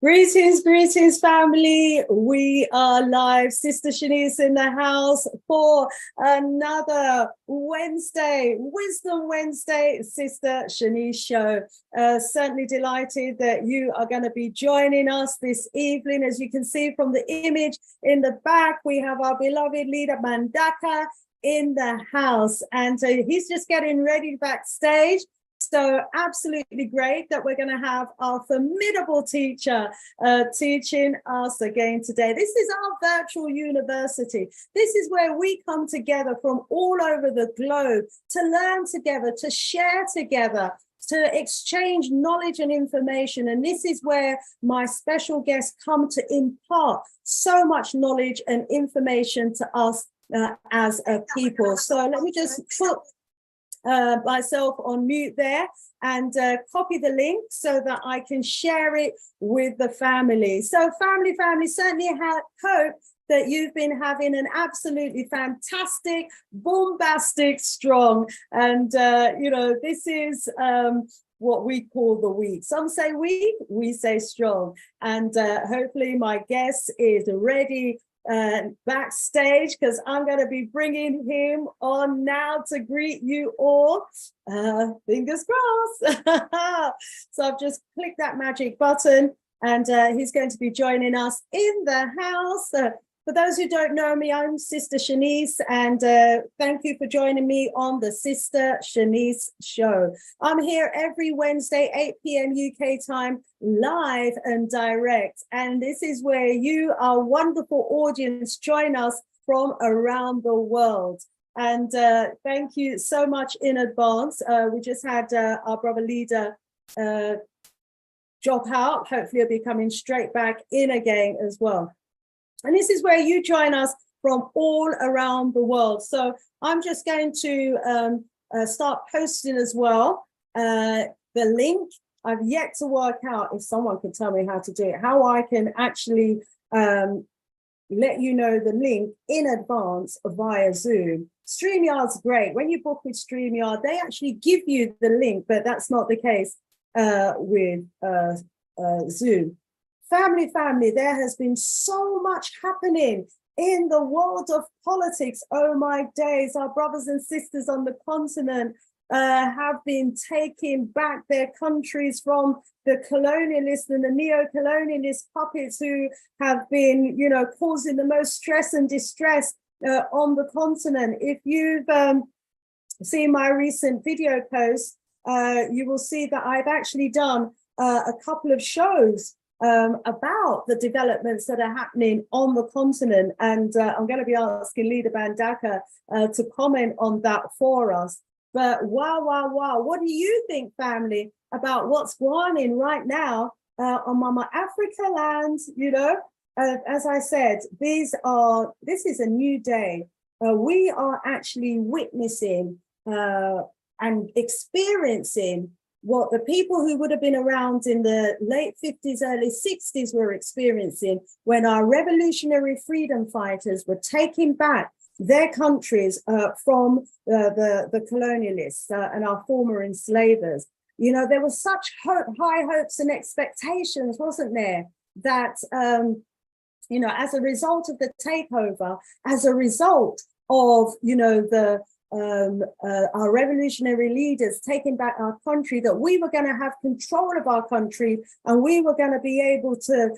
Greetings, greetings, family. We are live. Sister Shanice in the house for another Wednesday, Wisdom Wednesday, Sister Shanice show. Certainly delighted that you are going to be joining us this evening. As you can see from the image in the back, we have our beloved Ldr Mbandaka in the house, and he's just getting ready backstage. So absolutely great that we're going to have our formidable teacher teaching us again today. This is our virtual university. This is where we come together from all over the globe to learn together, to share together, to exchange knowledge and information. And this is where my special guests come to impart so much knowledge and information to us as a people. So let me just put myself on mute there and copy the link so that I can share it with the family. So family, certainly hope that you've been having an absolutely fantastic, bombastic, strong, and this is what we call the week. Some say weak, we say strong. And hopefully my guest is ready backstage, because I'm going to be bringing him on now to greet you all. Fingers crossed. So I've just clicked that magic button, and he's going to be joining us in the house. For those who don't know me, I'm Sister Shanice, and thank you for joining me on the Sister Shanice show. I'm here every Wednesday, 8 p.m. UK time, live and direct. And this is where you, our wonderful audience, join us from around the world. And thank you so much in advance. We just had our brother Ldr drop out. Hopefully he'll be coming straight back in again as well. And this is where you join us from all around the world. So I'm just going to start posting as well the link. I've yet to work out, if someone could tell me how to do it, how I can actually let you know the link in advance via Zoom. StreamYard's great. When you book with StreamYard, they actually give you the link, but that's not the case with Zoom. Family, there has been so much happening in the world of politics. Oh my days, our brothers and sisters on the continent have been taking back their countries from the colonialists and the neo-colonialist puppets who have been, causing the most stress and distress on the continent. If you've seen my recent video post, you will see that I've actually done a couple of shows about the developments that are happening on the continent. And I'm going to be asking Ldr Mbandaka to comment on that for us. But wow, what do you think, family, about what's going on right now on Mama Africa land? As I said, this is a new day. We are actually witnessing and experiencing what the people who would have been around in the late 50s, early 60s were experiencing when our revolutionary freedom fighters were taking back their countries from the colonialists and our former enslavers. There was such high hopes and expectations, wasn't there, that, as a result of the takeover, as a result of, our revolutionary leaders taking back our country, that we were going to have control of our country, and we were going to be able to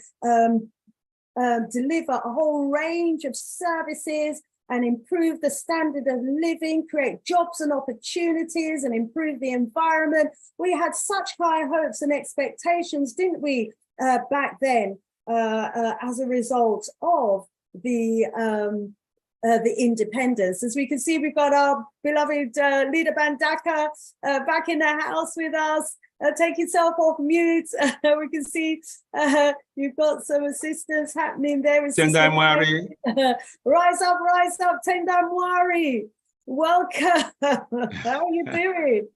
deliver a whole range of services and improve the standard of living, create jobs and opportunities, and improve the environment. We had such high hopes and expectations, didn't we, back then, as a result of the independence. As we can see, we've got our beloved Ldr Mbandaka back in the house with us. Take yourself off mute. We can see you've got some assistance happening there. Rise up, Tendamwari. Welcome. How are you doing?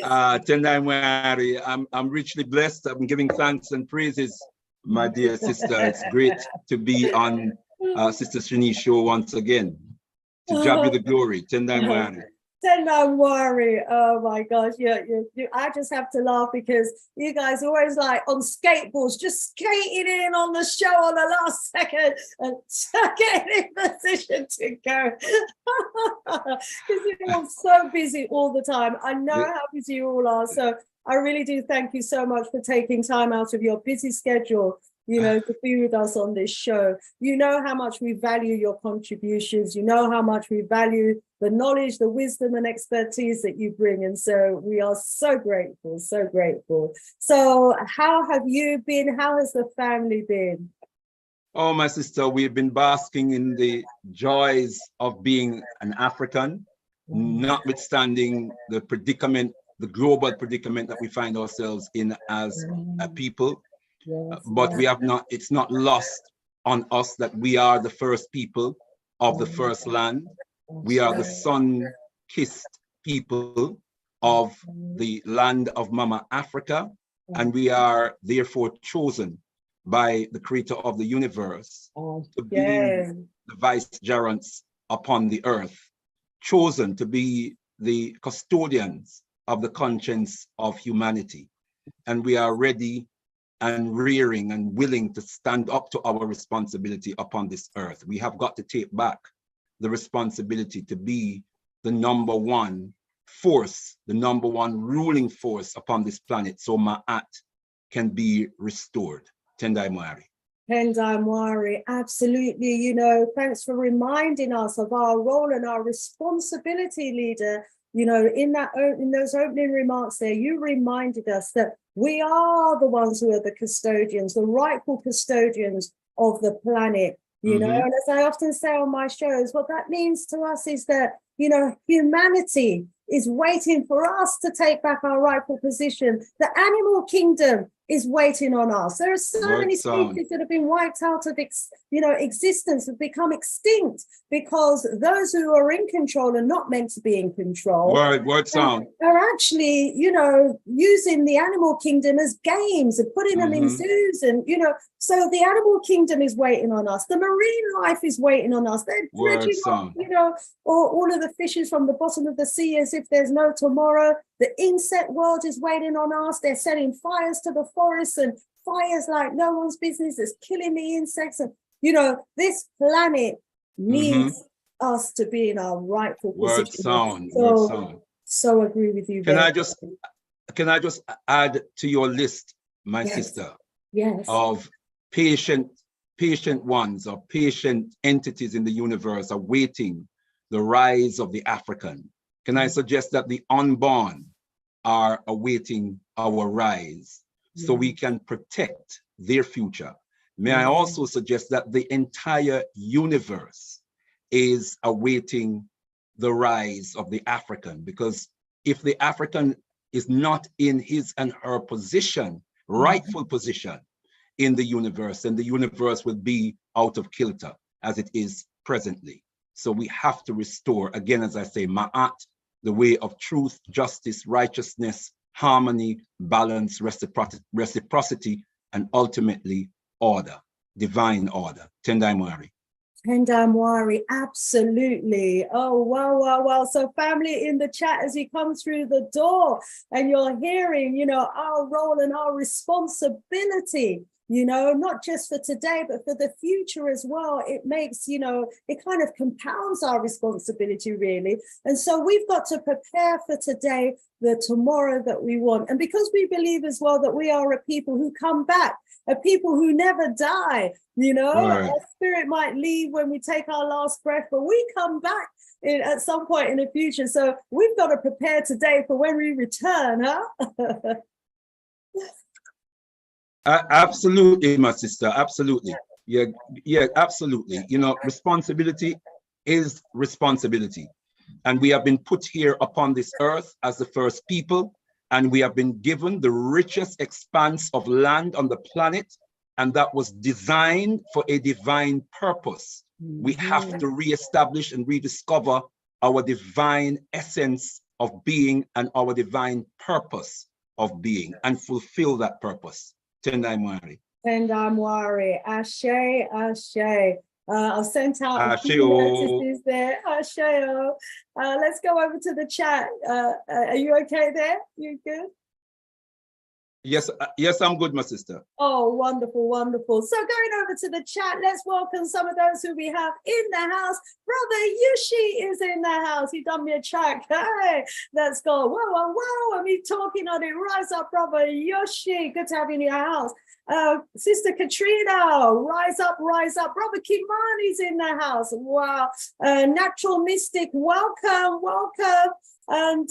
Tendamwari, I'm richly blessed. I'm giving thanks and praises, my dear sister. It's great to be on Sister Shanice show once again. To God be the glory. Tendamwari. Don't worry. Oh my gosh, I just have to laugh because you guys are always like on skateboards, just skating in on the show on the last second and getting in position to go. Because you're so busy all the time. I know how busy you all are. So I really do thank you so much for taking time out of your busy schedule, to be with us on this show. You know how much we value your contributions. You know how much we value the knowledge, the wisdom and expertise that you bring. And so we are so grateful, so grateful. So how have you been? How has the family been? Oh, my sister, we've been basking in the joys of being an African, notwithstanding the predicament, the global predicament that we find ourselves in as a people. But we have not, it's not lost on us that we are the first people of the first land. We are the sun-kissed people of the land of Mama Africa, and we are therefore chosen by the creator of the universe to be the vicegerents upon the earth, chosen to be the custodians of the conscience of humanity. And we are ready and rearing and willing to stand up to our responsibility upon this earth. We have got to take back the responsibility to be the number one force, the number one ruling force upon this planet, so Ma'at can be restored. Tendai Moari. Tendai Moari, absolutely. Thanks for reminding us of our role and our responsibility, leader. In those opening remarks there, you reminded us that we are the ones who are the custodians, the rightful custodians of the planet. And as I often say on my shows, what that means to us is that, humanity is waiting for us to take back our rightful position. The animal kingdom is waiting on us. There are so many species that have been wiped out of existence, have become extinct because those who are in control are not meant to be in control. Are actually, using the animal kingdom as games and putting them in zoos, and so the animal kingdom is waiting on us. The marine life is waiting on us. They're dredging off, all of the fishes from the bottom of the sea as if there's no tomorrow. The insect world is waiting on us. They're setting fires to the forests, and fires like no one's business. It's killing the insects. And, this planet needs us to be in our rightful position. So agree with you. Can I just add to your list, my sister, of patient ones or patient entities in the universe awaiting the rise of the African? Can I suggest that the unborn are awaiting our rise so we can protect their future? May I also suggest that the entire universe is awaiting the rise of the African, because if the African is not in his and her position, rightful position in the universe, then the universe will be out of kilter as it is presently. So we have to restore, again, as I say, Ma'at, the way of truth, justice, righteousness, harmony, balance, reciprocity, and ultimately order, divine order. Tendai Moari. Tendai Moari, absolutely. Oh, wow. So family in the chat, as you come through the door and you're hearing, our role and our responsibility, not just for today, but for the future as well. It makes, it kind of compounds our responsibility, really. And so we've got to prepare for today, the tomorrow that we want. And because we believe as well that we are a people who come back, a people who never die, our spirit might leave when we take our last breath, but we come back at some point in the future. So we've got to prepare today for when we return, huh? Absolutely, my sister. Absolutely. Yeah, absolutely. Responsibility is responsibility. And we have been put here upon this earth as the first people, and we have been given the richest expanse of land on the planet, and that was designed for a divine purpose. We have to reestablish and rediscover our divine essence of being and our divine purpose of being, and fulfill that purpose. Tendai Moari. Tendai Moari. Ashe, Ashe. I've sent out a few Asheo. notices there. Asheo. Let's go over to the chat. Are you okay there? You good? Yes, yes, I'm good, my sister. Oh, wonderful, wonderful. So going over to the chat, let's welcome some of those who we have in the house. Brother Yushi is in the house. He done me a track. Hey, let's go. Whoa, whoa, whoa. And me talking on it. Rise up, brother Yoshi. Good to have you in your house. Sister Katrina, rise up, rise up. Brother Kimani's in the house. Wow. Natural Mystic, welcome, welcome. And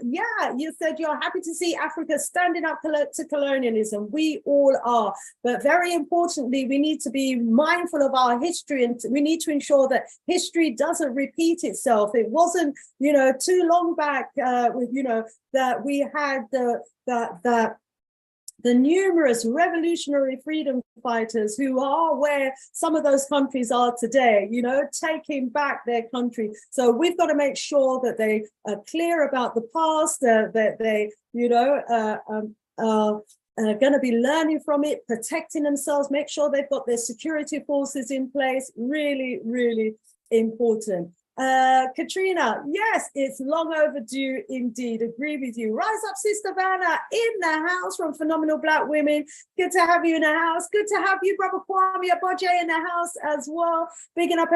yeah, you said you're happy to see Africa standing up to colonialism. We all are. But very importantly, we need to be mindful of our history, and we need to ensure that history doesn't repeat itself. It wasn't, too long back with, that we had the numerous revolutionary freedom fighters who are where some of those countries are today, taking back their country. So we've got to make sure that they are clear about the past, that they, are going to be learning from it, protecting themselves, make sure they've got their security forces in place. Really, really important. Katrina, yes, it's long overdue indeed. Agree with you. Rise up, Sister Vanna, in the house from Phenomenal Black Women. Good to have you in the house. Good to have you, Brother Kwame Aboje, in the house as well. Bigging up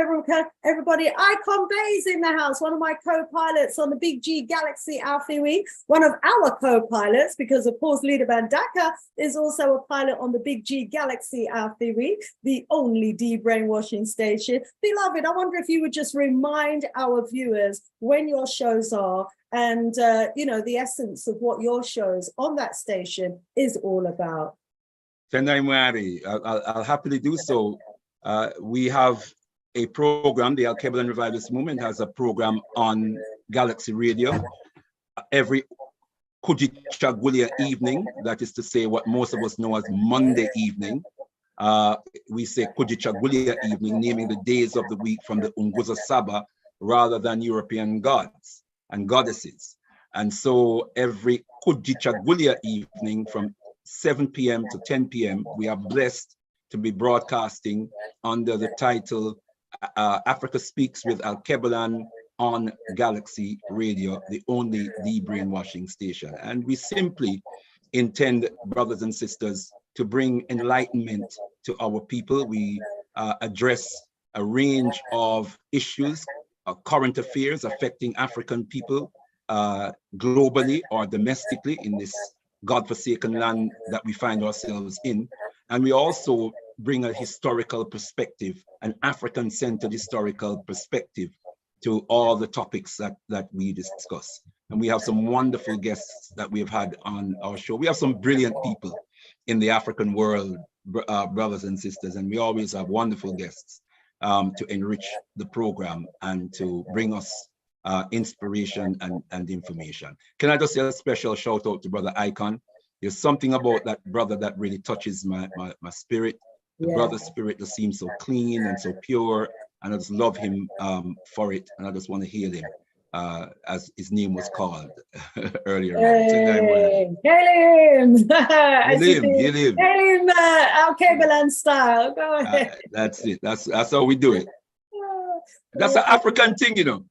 everybody. Icon Bay's in the house, one of my co-pilots on the Big G Galaxy Alpha Week, one of our co-pilots, because of course Ldr Mbandaka is also a pilot on the Big G Galaxy Alpha Week, the only de-brainwashing station. Beloved, I wonder if you would just remind our viewers when your shows are, and the essence of what your shows on that station is all about. I'll happily do so. We have a program, the Al-Qaeda Revivalist Movement has a program on Galaxy Radio every Kujichagulia evening, that is to say what most of us know as Monday evening. We say Kujichagulia evening, naming the days of the week from the Unguza Saba rather than European gods and goddesses. And so every Kujichagulia evening from 7 p.m. to 10 p.m., we are blessed to be broadcasting under the title Africa Speaks with Al-Kebalan on Galaxy Radio, the only de-brainwashing station. And we simply intend, brothers and sisters, to bring enlightenment to our people. We address a range of issues, current affairs affecting African people globally or domestically in this godforsaken land that we find ourselves in. And we also bring a historical perspective, an African-centered historical perspective to all the topics that we discuss. And we have some wonderful guests that we've had on our show. We have some brilliant people in the African world, brothers and sisters, and we always have wonderful guests to enrich the program and to bring us inspiration and information. Can I just say a special shout out to Brother Icon? There's something about that brother that really touches my spirit. The brother's spirit just seems so clean and so pure, and I just love him for it, and I just want to hail him as his name was called earlier. Hey, hail him! Hail him! Al-Kebalan style. Go ahead. That's it. That's how we do it. That's an African thing, you know.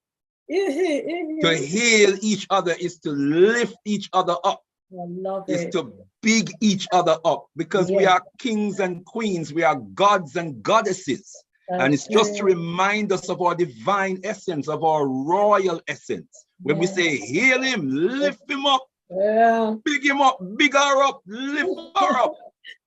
To hail each other is to lift each other up. I love it. Is to big each other up, because we are kings and queens, we are gods and goddesses. And it's just to remind us of our divine essence, of our royal essence. When we say hail him, lift him up, big him up, big her up, lift her up.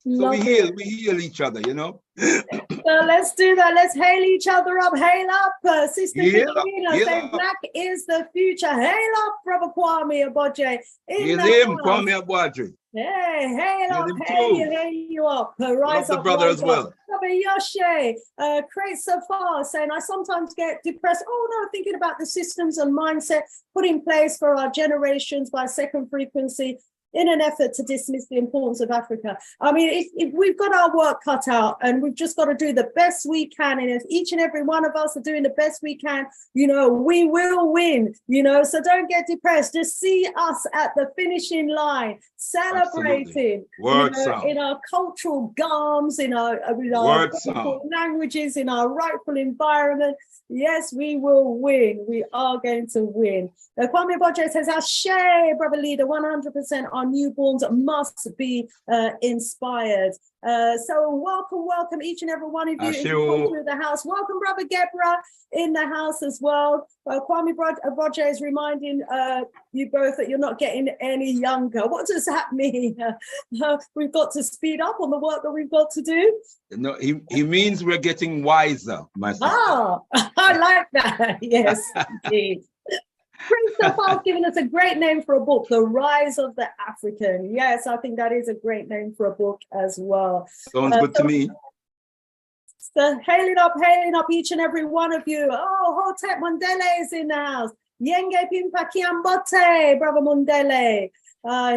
So we heal each other, you know. So let's do that. Let's hail each other up. Hail up, Sister Katrina. Say black is the future. Hail up, Brother Kwame Aboje. Hail him, Kwame Aboje. Hey, hail up, hail you up. Rise up, brother as well. Brother Yoshe, Create So Far, saying, I sometimes get depressed. Oh no, thinking about the systems and mindset put in place for our generations by second frequency in an effort to dismiss the importance of Africa. I mean, if we've got our work cut out, and we've just got to do the best we can, and if each and every one of us are doing the best we can, you know, we will win, you know, so don't get depressed. Just see us at the finishing line. celebrating, Word song. in our cultural garms, in our rightful languages, in our rightful environment. Yes, we will win. We are going to win. Kwame Bojo says, Ashe, brother leader, 100% our newborns must be inspired. So welcome each and every one of you into the house. Welcome, brother Gebra, in the house as well. Kwame Bojo is reminding you both that you're not getting any younger. What does that mean? We've got to speed up on the work that we've got to do. No, he means we're getting wiser, my sister. Ah, I like that. Yes, indeed. Christoph has given us a great name for a book, The Rise of the African. Yes, I think that is a great name for a book as well. Sounds good to me. So hailing up each and every one of you. Oh, Hotep Mundele is in the house. Yenge Pimpa Kiambote, brother Mundele.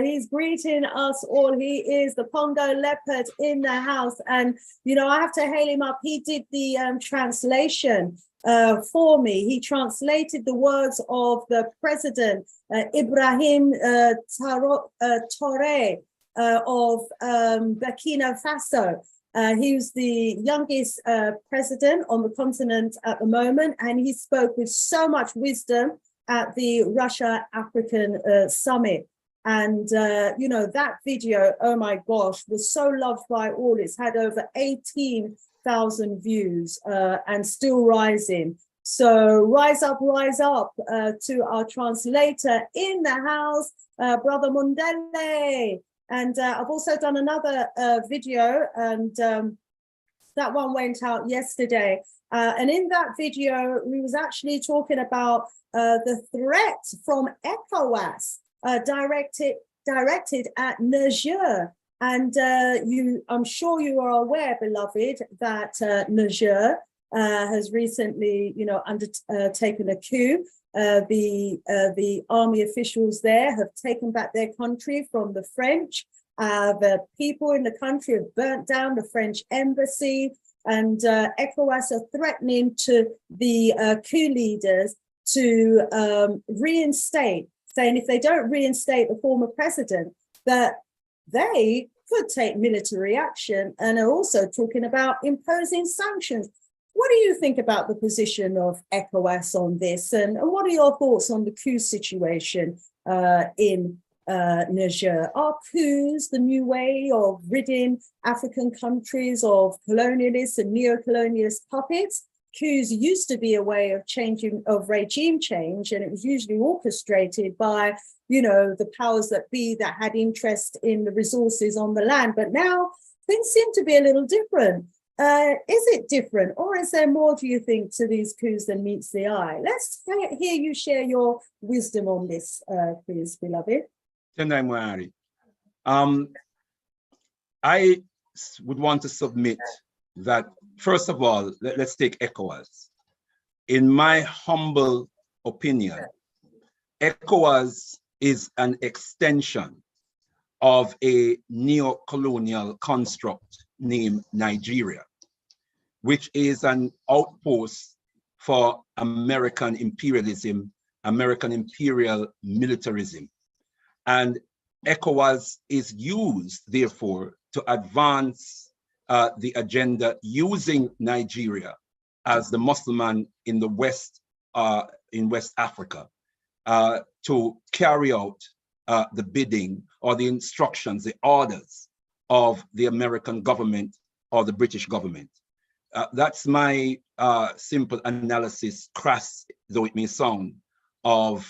He's greeting us all. He is the Congo leopard in the house. And, I have to hail him up. He did the translation for me. He translated the words of the president, Ibrahim Traoré of Burkina Faso. He was the youngest president on the continent at the moment, and he spoke with so much wisdom at the Russia-African Summit. And, that video, oh my gosh, was so loved by all. It's had over 18,000 views and still rising. So rise up to our translator in the house, Brother Mundele. And I've also done another video, and that one went out yesterday. And in that video, we was actually talking about the threat from ECOWAS directed at Niger. And I'm sure you are aware, beloved, that Niger has recently, undertaken a coup. The army officials there have taken back their country from the French. The people in the country have burnt down the French embassy, and ECOWAS are threatening to the coup leaders to reinstate, saying if they don't reinstate the former president, that they could take military action, and are also talking about imposing sanctions. What do you think about the position of ECOWAS on this? And what are your thoughts on the coup situation in Niger? Are coups the new way of ridding African countries of colonialists and neo-colonialist puppets? Coups used to be a way of regime change, and it was usually orchestrated by, the powers that be that had interest in the resources on the land. But now things seem to be a little different. Is it different, or is there more, do you think, to these coups than meets the eye? Let's hear you share your wisdom on this, please, beloved. I would want to submit that, first of all, let's take ECOWAS. In my humble opinion, ECOWAS is an extension of a neo-colonial construct named Nigeria, which is an outpost for American imperialism, American imperial militarism. And ECOWAS is used, therefore, to advance the agenda using Nigeria as the Muslim in the West, in West Africa, to carry out the bidding or the instructions, the orders of the American government or the British government. That's my simple analysis, crass though it may sound, of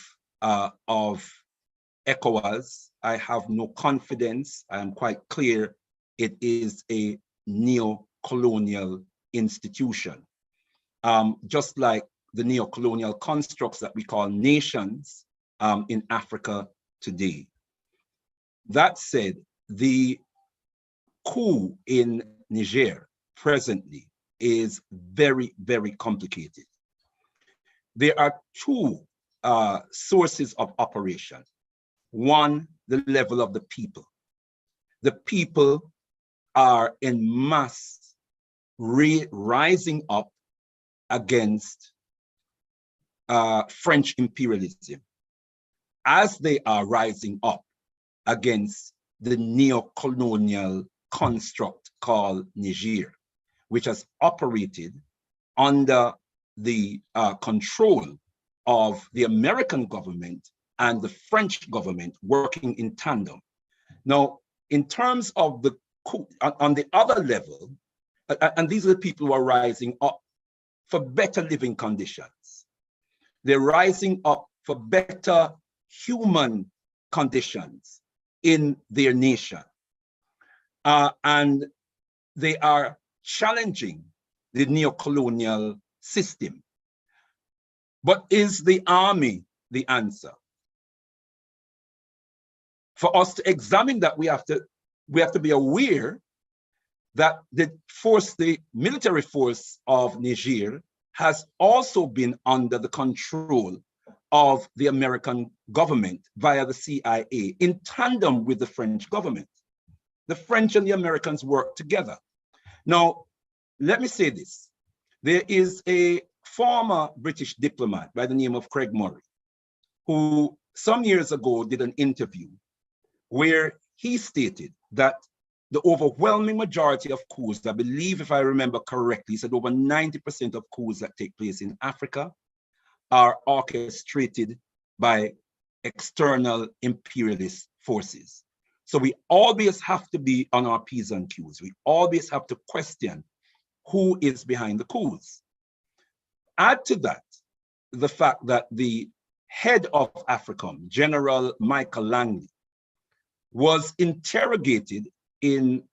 ECOWAS. I have no confidence. I am quite clear it is a neo-colonial institution. Just like the neo-colonial constructs that we call nations in Africa today. That said, the coup in Niger presently is very, very complicated. There are two sources of operation. One, the level of the people. The people are en masse rising up against French imperialism, as they are rising up against the neo-colonial construct called Niger, which has operated under the control of the American government and the French government working in tandem. Now, in terms of the coup, on the other level, and these are the people who are rising up for better living conditions. They're rising up for better human conditions in their nation. And they are challenging the neo-colonial system. But is the army the answer? For us to examine that, we have to be aware that the military force of Niger has also been under the control of the American government via the CIA in tandem with the French government. The French and the Americans work together. Now, let me say this. There is a former British diplomat by the name of Craig Murray, who some years ago did an interview where he stated that the overwhelming majority of coups, I believe if I remember correctly, he said over 90% of coups that take place in Africa are orchestrated by external imperialist forces. So we always have to be on our P's and Q's. We always have to question who is behind the coups. Add to that the fact that the head of AFRICOM, General Michael Langley, was interrogated in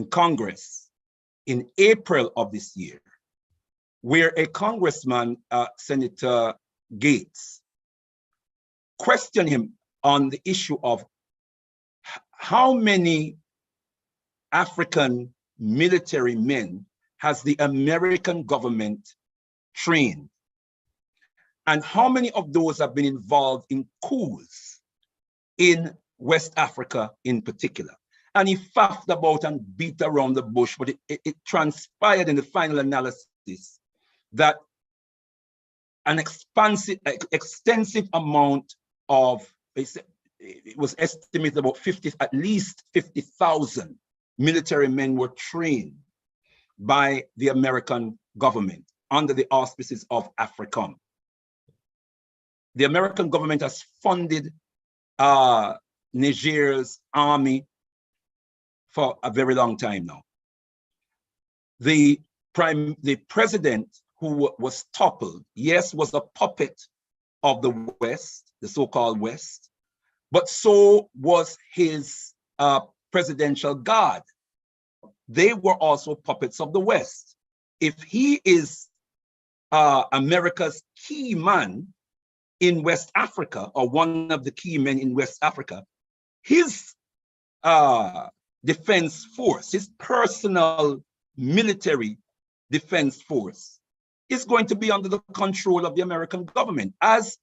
Congress in April of this year, where a congressman, Senator Gates, questioned him on the issue of how many African military men has the American government trained, and how many of those have been involved in coups in West Africa in particular. And he faffed about and beat around the bush, but it transpired in the final analysis that an extensive amount of, it was estimated about at least 50,000 military men were trained by the American government under the auspices of AFRICOM. The American government has funded Niger's army for a very long time now. The president who was toppled, yes, was a puppet of the West, the so-called West, but so was his presidential guard. They were also puppets of the West. If he is America's key man in West Africa, or one of the key men in West Africa, his defense force, his personal military defense force, is going to be under the control of the American government, as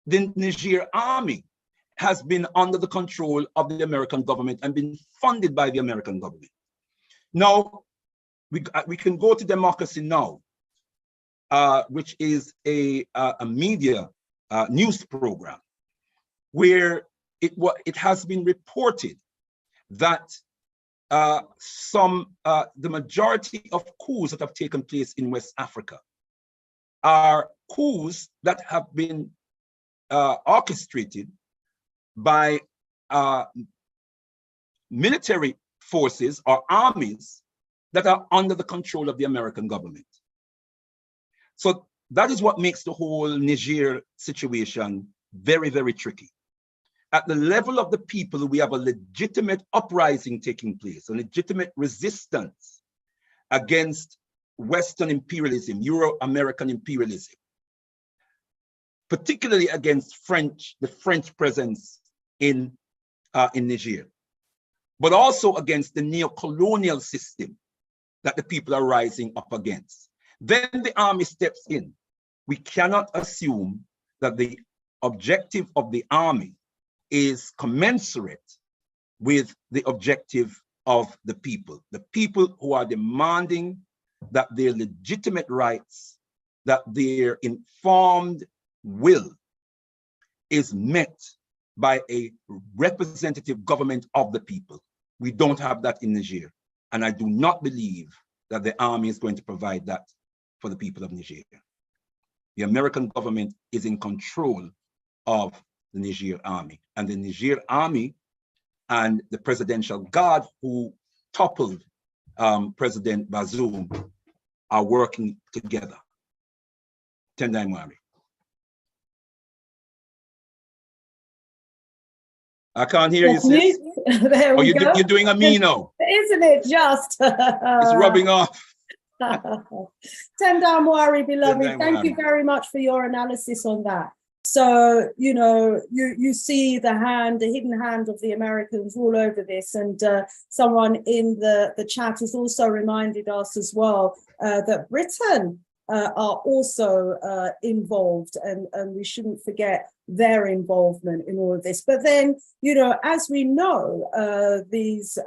the Niger army has been under the control of the American government and been funded by the American government. Now, we can go to Democracy Now!, which is a media news program, where it has been reported that the majority of coups that have taken place in West Africa are coups that have been orchestrated by military forces or armies that are under the control of the American government. So that is what makes the whole Niger situation very, very tricky. At the level of the people, we have a legitimate uprising taking place, a legitimate resistance against Western imperialism, Euro-American imperialism, particularly against the French presence in Niger, but also against the neo-colonial system that the people are rising up against. Then the army steps in. We cannot assume that the objective of the army is commensurate with the objective of the people who are demanding that their legitimate rights, that their informed will is met by a representative government of the people. We don't have that in Niger. And I do not believe that the army is going to provide that for the people of Niger. The American government is in control of the Niger army, and the Niger army and the presidential guard who toppled President Bazoum are working together. Tendai Mwari. I can't hear you, sis. There we go. You're doing a me now. Isn't it just? It's rubbing off. Tendai Mwari, beloved, thank you very much for your analysis on that. So, you know, you see the hidden hand of the Americans all over this. And someone in the chat has also reminded us as well that Britain are also involved, and we shouldn't forget their involvement in all of this. But then, you know, as we know, these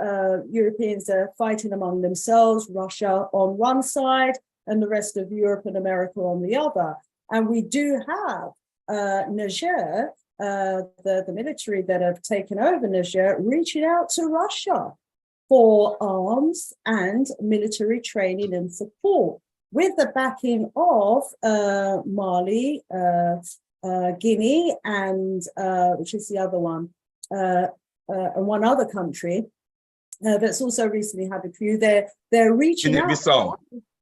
Europeans are fighting among themselves, Russia on one side and the rest of Europe and America on the other. And we do have Niger, the military that have taken over Niger, reaching out to Russia for arms and military training and support, with the backing of Mali, Guinea, and which is the other one, and one other country that's also recently had a coup. They're reaching out.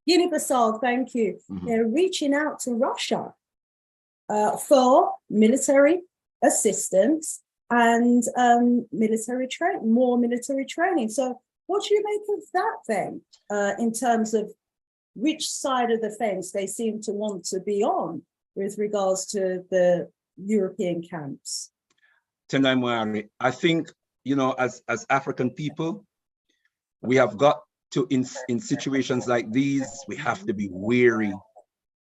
Guinea-Bissau, thank you. Mm-hmm. They're reaching out to Russia for military assistance and more military training. So what do you make of that then, in terms of which side of the fence they seem to want to be on with regards to the European camps? Tendai Mwari, I think, you know, as African people, we have got to, in situations like these, we have to be wary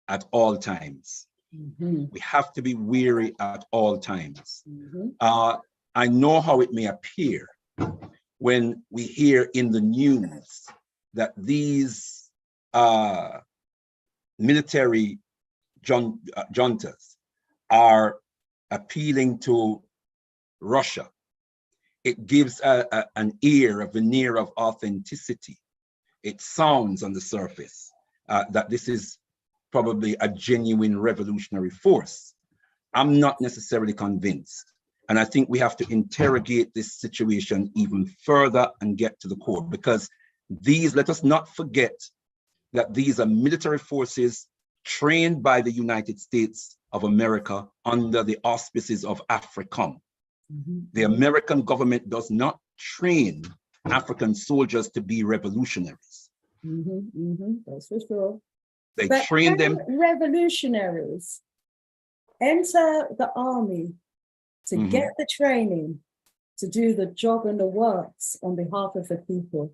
at all times. Mm-hmm. We have to be wary at all times. Mm-hmm. I know how it may appear when we hear in the news that these military juntas are appealing to Russia. It gives an ear, a veneer of authenticity. It sounds on the surface that this is probably a genuine revolutionary force. I'm not necessarily convinced. And I think we have to interrogate this situation even further and get to the core, because let us not forget that these are military forces trained by the United States of America under the auspices of AFRICOM. Mm-hmm. The American government does not train African soldiers to be revolutionaries. Mm-hmm, mm-hmm, that's for sure. They train them. Revolutionaries enter the army to mm-hmm. get the training to do the job and the works on behalf of the people.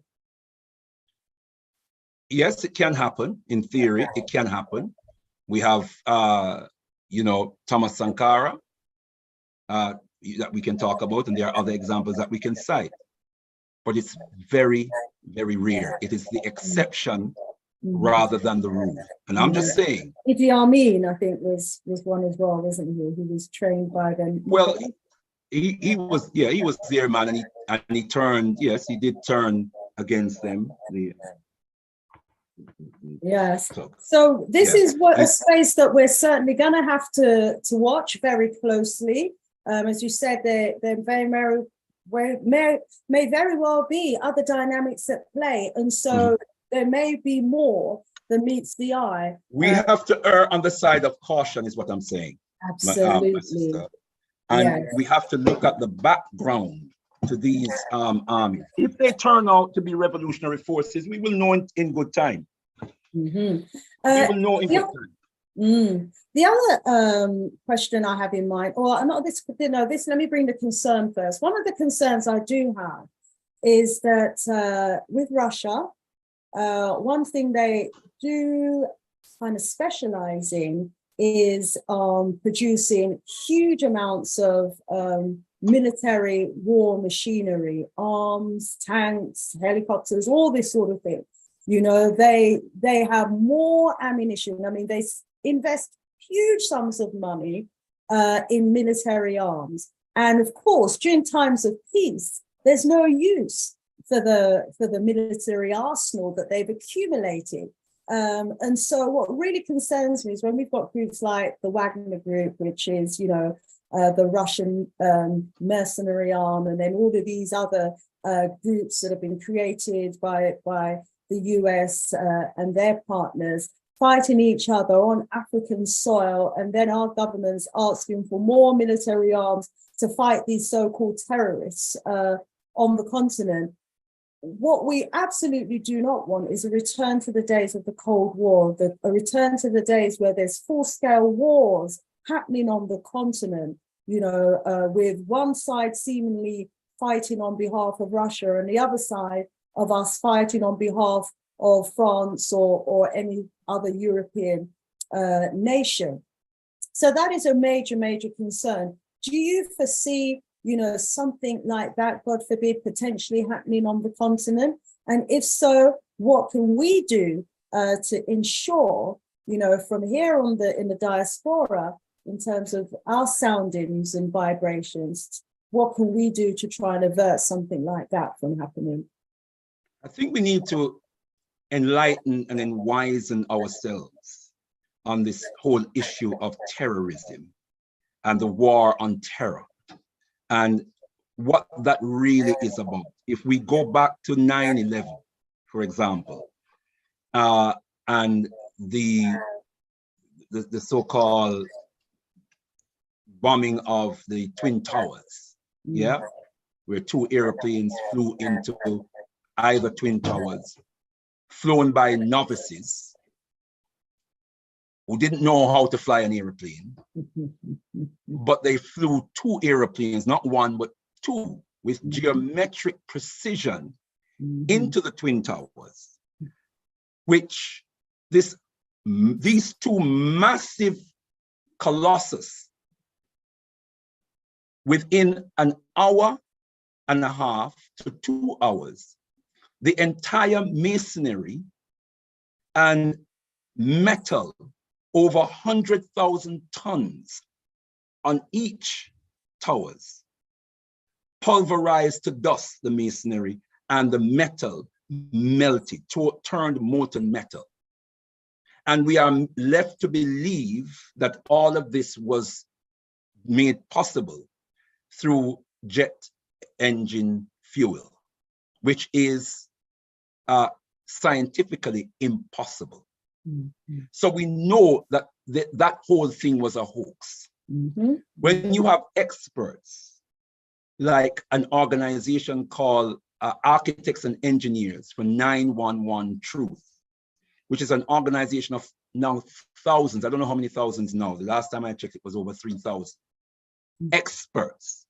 Yes, it can happen. In theory, it can happen. We have, you know, Thomas Sankara that we can talk about, and there are other examples that we can cite. But it's very, very rare. It is the exception rather than the rule. And I'm just saying. Idi Amin, I think, was one as well, wasn't he? He was trained by them. Well, he was there, man, and he turned. Yes, he did turn against them. Yes. So this is a space that we're certainly going to have to watch very closely. As you said, there may very well be other dynamics at play, and so there may be more than meets the eye. We have to err on the side of caution, is what I'm saying. Absolutely. And we have to look at the background to these armies. If they turn out to be revolutionary forces, we will know in good time. Mm-hmm. We will know in good time. The other question I have in mind, or not this, let me bring the concern first. One of the concerns I do have is that with Russia, one thing they do kind of specialize in is producing huge amounts of military war machinery, arms, tanks, helicopters, all this sort of thing. You know, they have more ammunition. I mean, they invest huge sums of money in military arms. And of course, during times of peace, there's no use for the military arsenal that they've accumulated. And so what really concerns me is when we've got groups like the Wagner Group, which is, the Russian mercenary arm, and then all of these other groups that have been created by the US and their partners, fighting each other on African soil, and then our governments asking for more military arms to fight these so-called terrorists on the continent. What we absolutely do not want is a return to the days of the Cold War, a return to the days where there's full-scale wars happening on the continent, with one side seemingly fighting on behalf of Russia and the other side of us fighting on behalf of France or any other European nation. So that is a major, major concern. Do you foresee, something like that, God forbid, potentially happening on the continent? And if so, what can we do to ensure, from here on in the diaspora, in terms of our soundings and vibrations, what can we do to try and avert something like that from happening? I think we need to enlighten and enwisen ourselves on this whole issue of terrorism and the war on terror and what that really is about. If we go back to 9/11, for example, and the so-called bombing of the Twin Towers, where two airplanes flew into either Twin Towers, flown by novices who didn't know how to fly an airplane, but they flew two airplanes, not one, but two, with geometric precision into the Twin Towers, which these two massive colossus, within an hour and a half to 2 hours, the entire masonry and metal, over 100,000 tons on each towers, pulverized to dust the masonry, and the metal melted, turned molten metal. And we are left to believe that all of this was made possible through jet engine fuel, which is scientifically impossible. So we know that that whole thing was a hoax. When you have experts like an organization called Architects and Engineers for 911 Truth, which is an organization of now thousands, I don't know how many thousands now, the last time I checked it was over 3,000 experts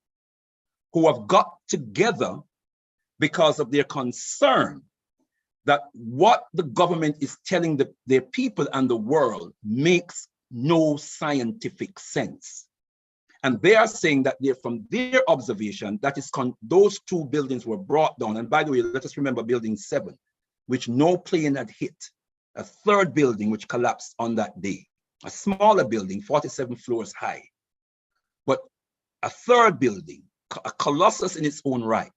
who have got together because of their concern that what the government is telling their people and the world makes no scientific sense. And they are saying that from their observation, that is those two buildings were brought down. And by the way, let us remember building 7, which no plane had hit. A third building which collapsed on that day. A smaller building, 47 floors high. But a third building, a colossus in its own right.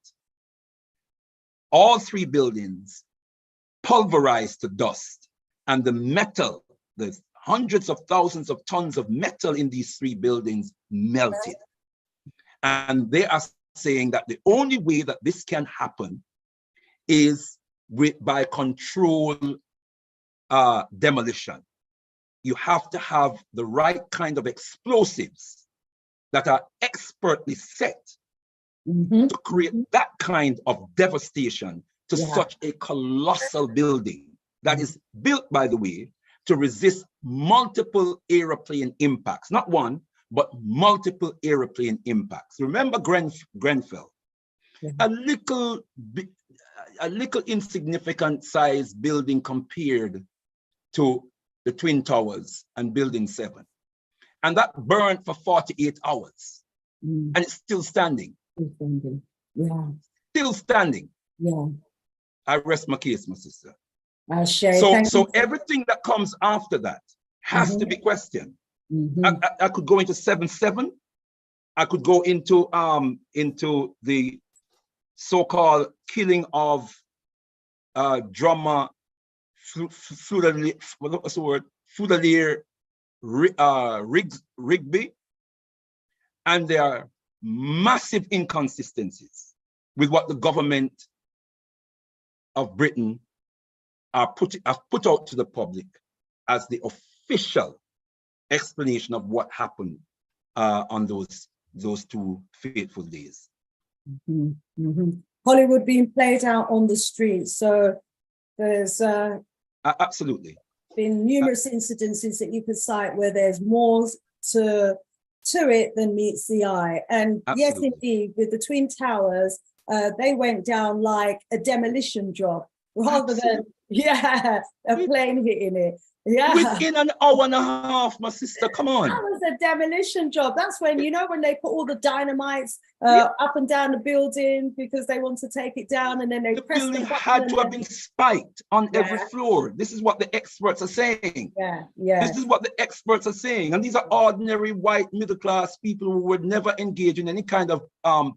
All 3 buildings pulverized to dust, and the metal, the hundreds of thousands of tons of metal in these 3 buildings melted. And they are saying that the only way that this can happen is by controlled demolition. You have to have the right kind of explosives that are expertly set to create that kind of devastation to such a colossal building that is built, by the way, to resist multiple airplane impacts, not one, but multiple airplane impacts. Remember Grenfell, a little insignificant sized building compared to the Twin Towers and Building 7. And that burned for 48 hours. And it's still standing. Still standing. I rest my case, my sister. So everything that comes after that has to be questioned. I could go into 7/7, I could go into the so-called killing of drummer Ldr Rigby, and there are massive inconsistencies with what the government of Britain have put out to the public as the official explanation of what happened on those 2 fateful days. Hollywood being played out on the streets. So there's absolutely been numerous incidences that you could cite where there's more to it than meets the eye. And yes, indeed, with the Twin Towers, they went down like a demolition job rather than a plane hitting it. Yeah. Within an hour and a half, my sister, come on. That was a demolition job. That's when, you know, when they put all the dynamites up and down the building because they want to take it down, and then they press the button. Had to have been spiked on every floor. This is what the experts are saying. This is what the experts are saying. And these are ordinary white middle-class people who would never engage in any kind of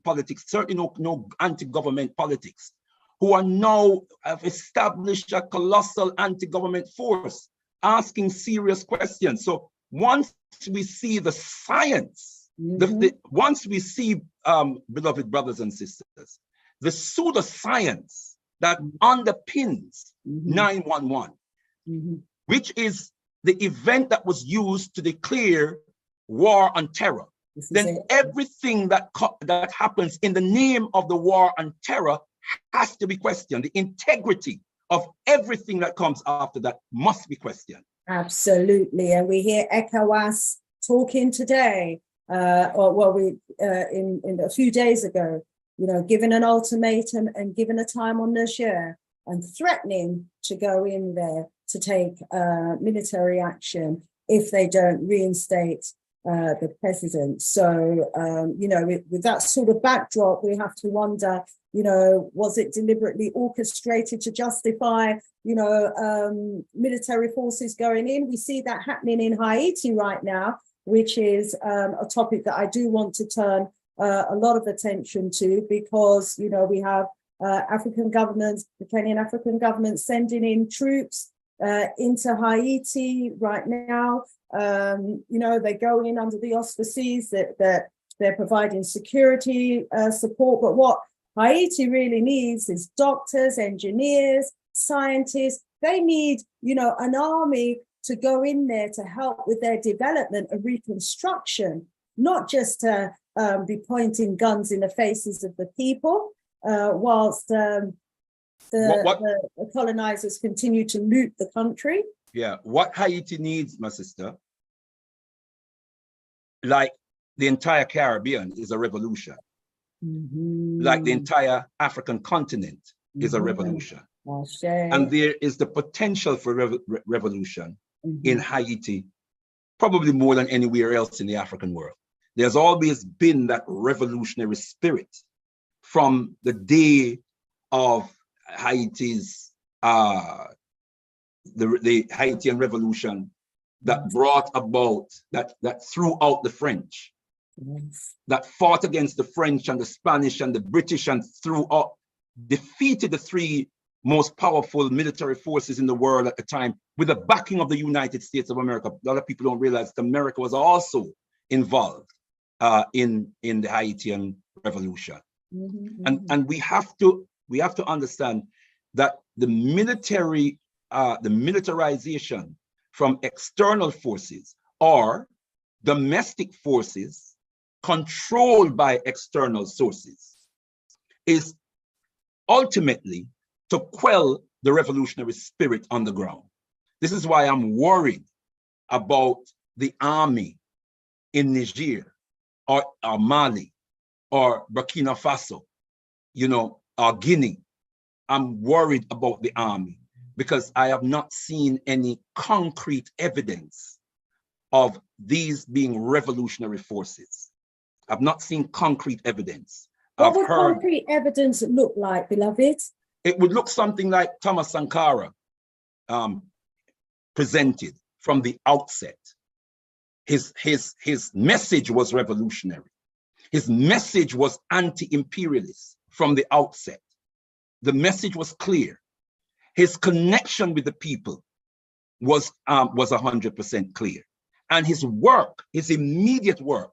politics, certainly no anti-government politics, who are now have established a colossal anti-government force, asking serious questions. So once we see the science, once we see, beloved brothers and sisters, the pseudoscience that underpins 9/11, which is the event that was used to declare war on terror, then everything that happens in the name of the war on terror has to be questioned. The integrity of everything that comes after that must be questioned. Absolutely. And we hear ECOWAS talking today, in a few days ago, you know, giving an ultimatum and giving a time on Niger and threatening to go in there to take military action if they don't reinstate the president. So, you know, with that sort of backdrop, we have to wonder, you know, was it deliberately orchestrated to justify, you know, military forces going in? We see that happening in Haiti right now, which is a topic that I do want to turn a lot of attention to, because, you know, we have African governments, the Kenyan African government sending in troops into Haiti right now. You know, they go in under the auspices that they're providing security support, but what Haiti really needs is doctors, engineers, scientists. They need, you know, an army to go in there to help with their development and reconstruction, not just to be pointing guns in the faces of the people, whilst the colonizers continue to loot the country. Yeah, what Haiti needs, my sister, like the entire Caribbean, is a revolution. Like the entire African continent is a revolution. And there is the potential for revolution in Haiti, probably more than anywhere else in the African world. There's always been that revolutionary spirit from the day of Haiti's, the Haitian Revolution that brought about, that threw out the French, that fought against the French and the Spanish and the British and defeated the 3 most powerful military forces in the world at the time with the backing of the United States of America. A lot of people don't realize that America was also involved in the Haitian Revolution. And we have to understand that the militarization from external forces or domestic forces controlled by external sources is ultimately to quell the revolutionary spirit on the ground. This is why I'm worried about the army in Niger or Mali or Burkina Faso, you know, or Guinea. I'm worried about the army because I have not seen any concrete evidence of these being revolutionary forces. I've not seen concrete evidence. What would concrete evidence look like, beloved? It would look something like Thomas Sankara presented from the outset. His message was revolutionary. His message was anti-imperialist from the outset. The message was clear. His connection with the people was 100% clear. And his work, his immediate work,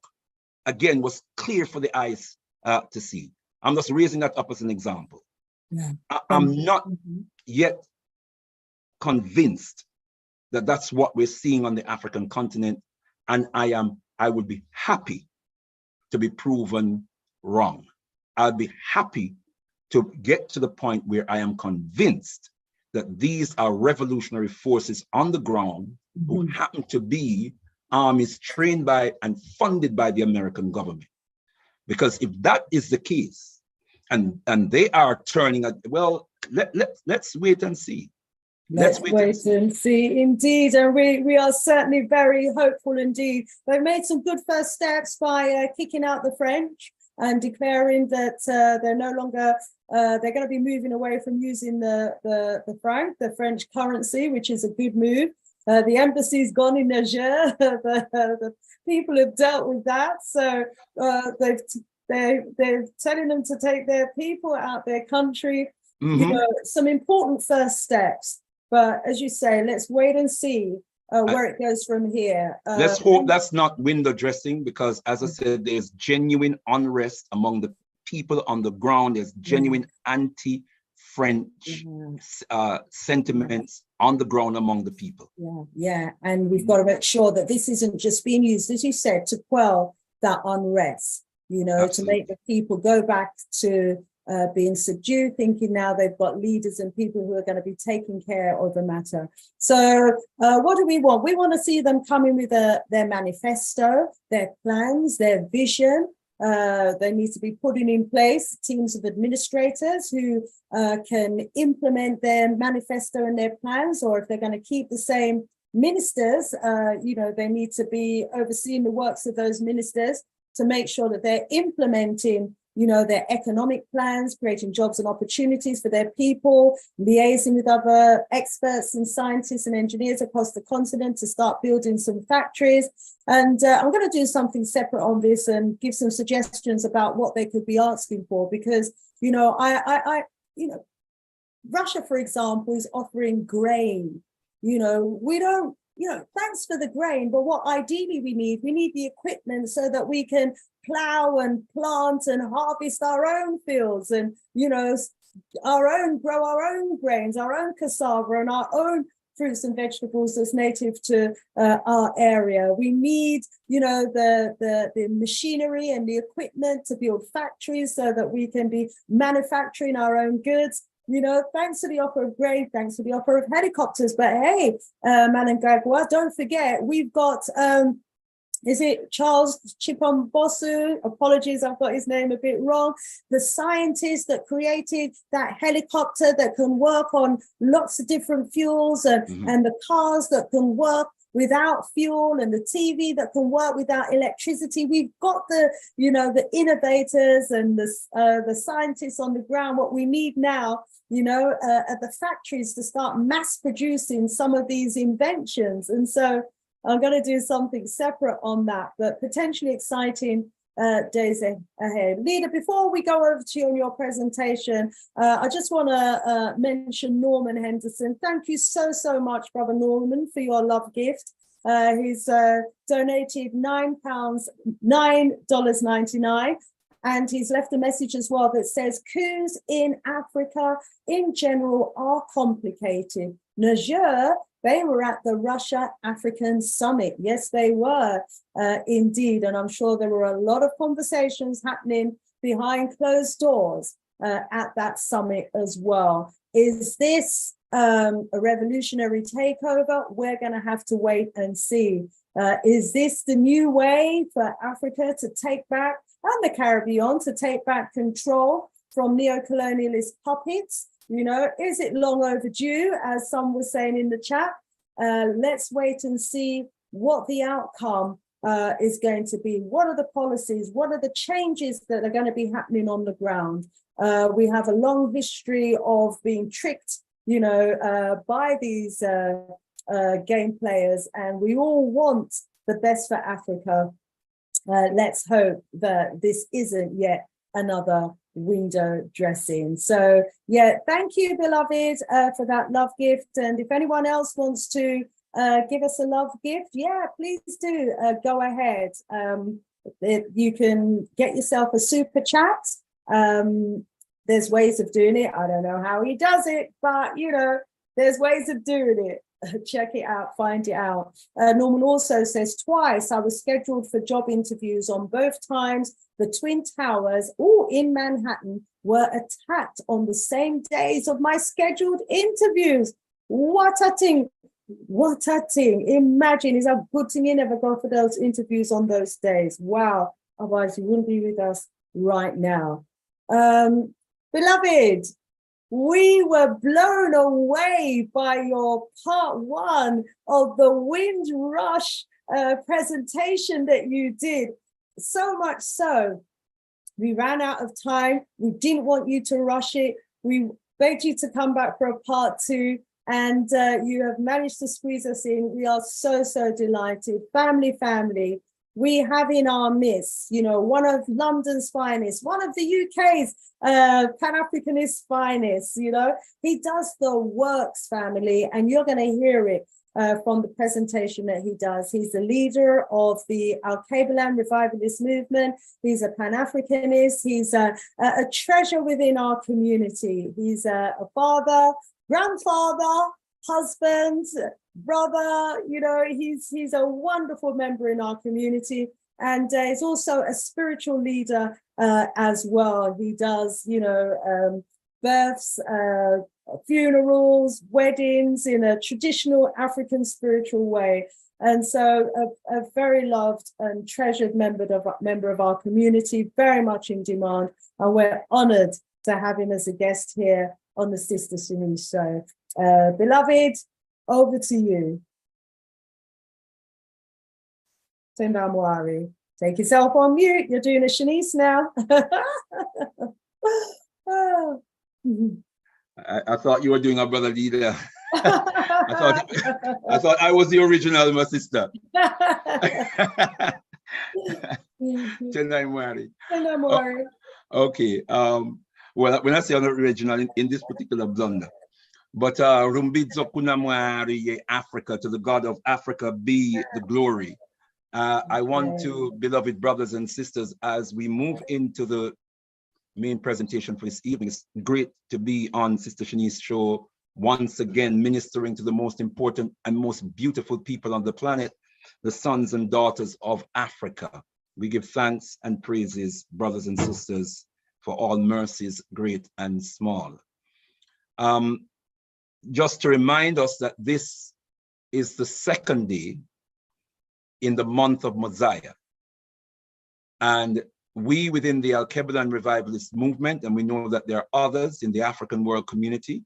again, was clear for the eyes to see. I'm just raising that up as an example. Yeah. I'm not yet convinced that that's what we're seeing on the African continent, and I would be happy to be proven wrong. I'd be happy to get to the point where I am convinced that these are revolutionary forces on the ground who happen to be armies trained by and funded by the American government. Because if that is the case, and they are turning, well, let's wait and see. Let's wait and see, indeed. And we are certainly very hopeful indeed. They've made some good first steps by kicking out the French and declaring that they're no longer, they're going to be moving away from using the franc, the French currency, which is a good move. The embassy's gone in Niger. The people have dealt with that. So they're telling them to take their people out their country. You know, some important first steps. But as you say, let's wait and see where it goes from here. Let's hope that's not window dressing, because as I said, there's genuine unrest among the people on the ground. There's genuine anti-French sentiments on the ground among the people. Yeah. And we've got to make sure that this isn't just being used, as you said, to quell that unrest, you know, Absolutely. to make the people go back to being subdued, thinking now they've got leaders and people who are going to be taking care of the matter. So what do we want? We want to see them coming with their manifesto, their plans, their vision. They need to be putting in place teams of administrators who can implement their manifesto and their plans, or if they're going to keep the same ministers, you know, they need to be overseeing the works of those ministers to make sure that they're implementing, you know, their economic plans, creating jobs and opportunities for their people, liaising with other experts and scientists and engineers across the continent to start building some factories. And I'm going to do something separate on this and give some suggestions about what they could be asking for, because, you know, you know, Russia, for example, is offering grain. You know, we don't, you know, thanks for the grain, but what ideally we need the equipment so that we can plow and plant and harvest our own fields and, you know, grow our own grains, our own cassava and our own fruits and vegetables that's native to our area. We need, you know, the machinery and the equipment to build factories so that we can be manufacturing our own goods. You know, thanks to the offer of grain, thanks to the offer of helicopters. But hey, Mbandaka, don't forget, we've got, is it Charles Chipombosu? Apologies, I've got his name a bit wrong. The scientist that created that helicopter that can work on lots of different fuels and the cars that can work without fuel and the TV that can work without electricity. We've got the, you know, the innovators and the scientists on the ground. What we need now, you know, at the factories to start mass producing some of these inventions. And so I'm going to do something separate on that, but potentially exciting days ahead. Leader, before we go over to you on your presentation, I just want to mention Norman Henderson. Thank you so much, Brother Norman, for your love gift. He's donated $9.99, and he's left a message as well that says, coups in Africa in general are complicated. Niger, they were at the Russia-African Summit. Yes, they were indeed. And I'm sure there were a lot of conversations happening behind closed doors at that summit as well. Is this a revolutionary takeover? We're going to have to wait and see. Is this the new way for Africa to take back, and the Caribbean, to take back control from neo-colonialist puppets? You know, is it long overdue, as some were saying in the chat? Let's wait and see what the outcome is going to be. What are the policies? What are the changes that are going to be happening on the ground? We have a long history of being tricked, you know, by these game players, and we all want the best for Africa. let's hope that this isn't yet another window dressing. So yeah, thank you, beloved, for that love gift. And if anyone else wants to give us a love gift, yeah, please do go ahead. You can get yourself a super chat. There's ways of doing it. I don't know how he does it, but you know, there's ways of doing it. Check it out, find it out. Norman also says, twice I was scheduled for job interviews. On both times, the Twin Towers, all in Manhattan, were attacked on the same days of my scheduled interviews. What a thing. What a thing. Imagine, is a good thing you never go for those interviews on those days. Wow. Otherwise, you wouldn't be with us right now. Beloved, we were blown away by your part one of the Windrush presentation that you did. So much so, we ran out of time. We didn't want you to rush it. We begged you to come back for a part two, and you have managed to squeeze us in. We are so, so delighted. Family. We have in our midst, you know, one of London's finest, one of the UK's Pan-Africanist finest, you know. He does the works, family, and you're going to hear it from the presentation that he does. He's the leader of the Al-Kabalan Revivalist movement. He's a Pan-Africanist. He's a treasure within our community. He's a father, grandfather, husband, brother, you know, he's a wonderful member in our community, and he's also a spiritual leader as well. He does, you know, births, funerals, weddings in a traditional African spiritual way. And so a very loved and treasured member of our community, very much in demand, and we're honored to have him as a guest here on the Sister Shanice Show. Beloved, over to you. Tendamwari, take yourself on mute. You're doing a Shanice now. I thought you were doing a brother leader. I thought I was the original, my sister. Tendamwari. Okay. Well, when I say original in this particular blunder, but Rumbidzo Kunamwari Africa, to the God of Africa be the glory. I want to, beloved brothers and sisters, as we move into the main presentation for this evening, it's great to be on Sister Shanice's show once again, ministering to the most important and most beautiful people on the planet, the sons and daughters of Africa. We give thanks and praises, brothers and sisters, for all mercies, great and small. Just to remind us that this is the second day in the month of Mosiah. And we within the Al-Kabalan Revivalist movement, and we know that there are others in the African world community,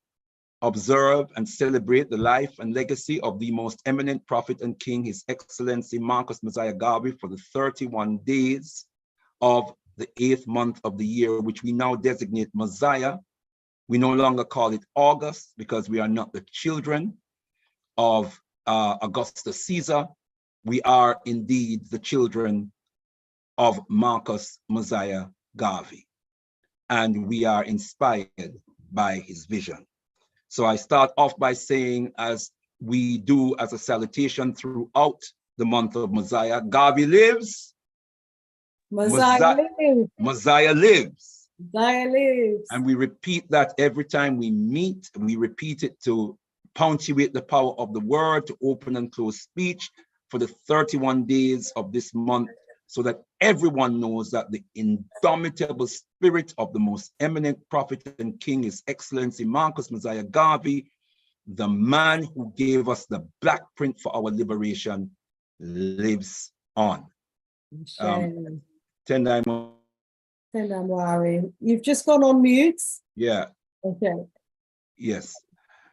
observe and celebrate the life and legacy of the most eminent prophet and king, His Excellency Marcus Mosiah Garvey, for the 31 days of the 8th month of the year, which we now designate Mosiah. We no longer call it August because we are not the children of Augustus Caesar. We are indeed the children of Marcus Mosiah Garvey, and we are inspired by his vision. So I start off by saying, as we do as a salutation throughout the month of Mosiah, Garvey lives. Mosiah lives. Mosiah lives. Mosiah lives. And we repeat that every time we meet. We repeat it to punctuate the power of the word, to open and close speech for the 31 days of this month, so that everyone knows that the indomitable spirit of the most eminent prophet and king, His Excellency Marcus Mosiah Garvey, the man who gave us the black print for our liberation, lives on. Tendamwari, you've just gone on mute. Yeah. Okay. Yes.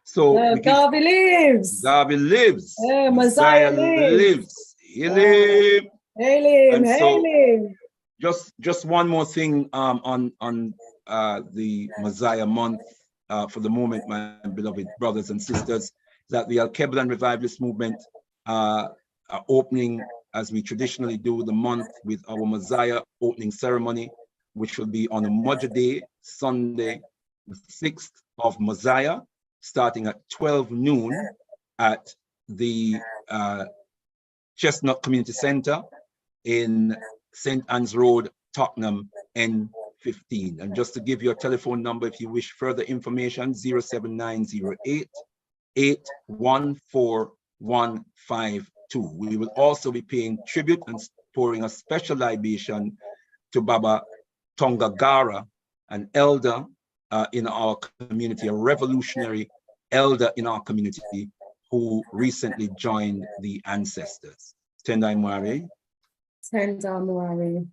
So Garvey lives. Garvey lives. Mosiah lives. He lives. Hail him. Just one more thing on the Mosiah month for the moment, my beloved brothers and sisters, that the Al-Kabalan Revivalist movement are opening as we traditionally do the month with our Messiah opening ceremony, which will be on a Mother Day, Sunday, the 6th of Messiah, starting at 12 noon at the Chestnut Community Center in St. Anne's Road, Tottenham, N15. And just to give you a telephone number, if you wish further information, 07908 814152. We will also be paying tribute and pouring a special libation to Baba Tongagara, an elder in our community, a revolutionary elder in our community who recently joined the ancestors. Tendai Mwari. Tendai Mwari.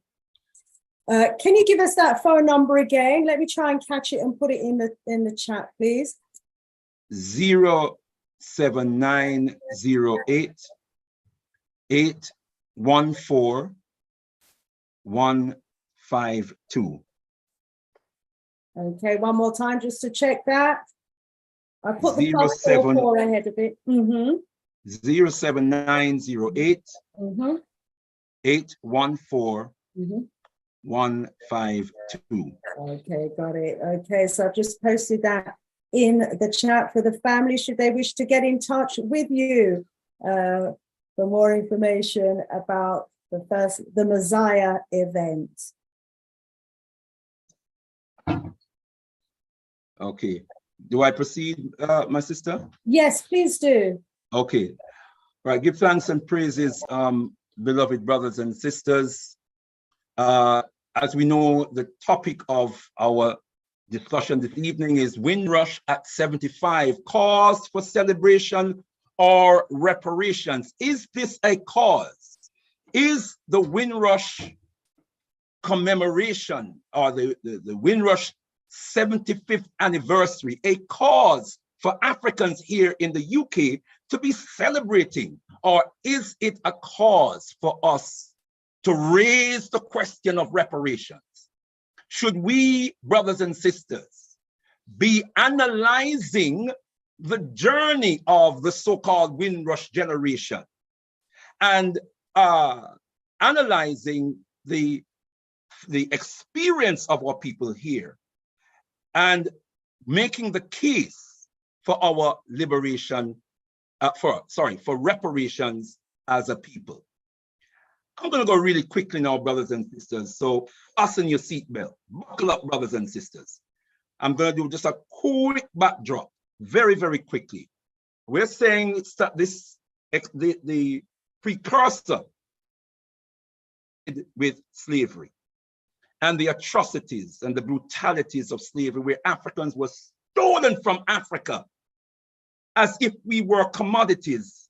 Can you give us that phone number again? Let me try and catch it and put it in the chat, please. 07908 814152. Okay, one more time just to check that. I put the +44 ahead of it. 07908 814152. Okay, got it. Okay, so I've just posted that in the chat for the family should they wish to get in touch with you for more information about the Messiah event. Okay, do I proceed, my sister? Yes, please do. Okay, right, give thanks and praises, beloved brothers and sisters. As we know, the topic of our discussion this evening is Windrush at 75, cause for celebration or reparations. Is this a cause? Is the Windrush commemoration or the Windrush 75th anniversary a cause for Africans here in the UK to be celebrating, or is it a cause for us to raise the question of reparations? Should we, brothers and sisters, be analyzing the journey of the so-called Windrush generation and analyzing the experience of our people here and making the case for our liberation, for reparations as a people? I'm going to go really quickly now, brothers and sisters. So fasten your seatbelt, buckle up, brothers and sisters. I'm going to do just a quick backdrop, very, very quickly. We're saying it's that the precursor with slavery and the atrocities and the brutalities of slavery, where Africans were stolen from Africa as if we were commodities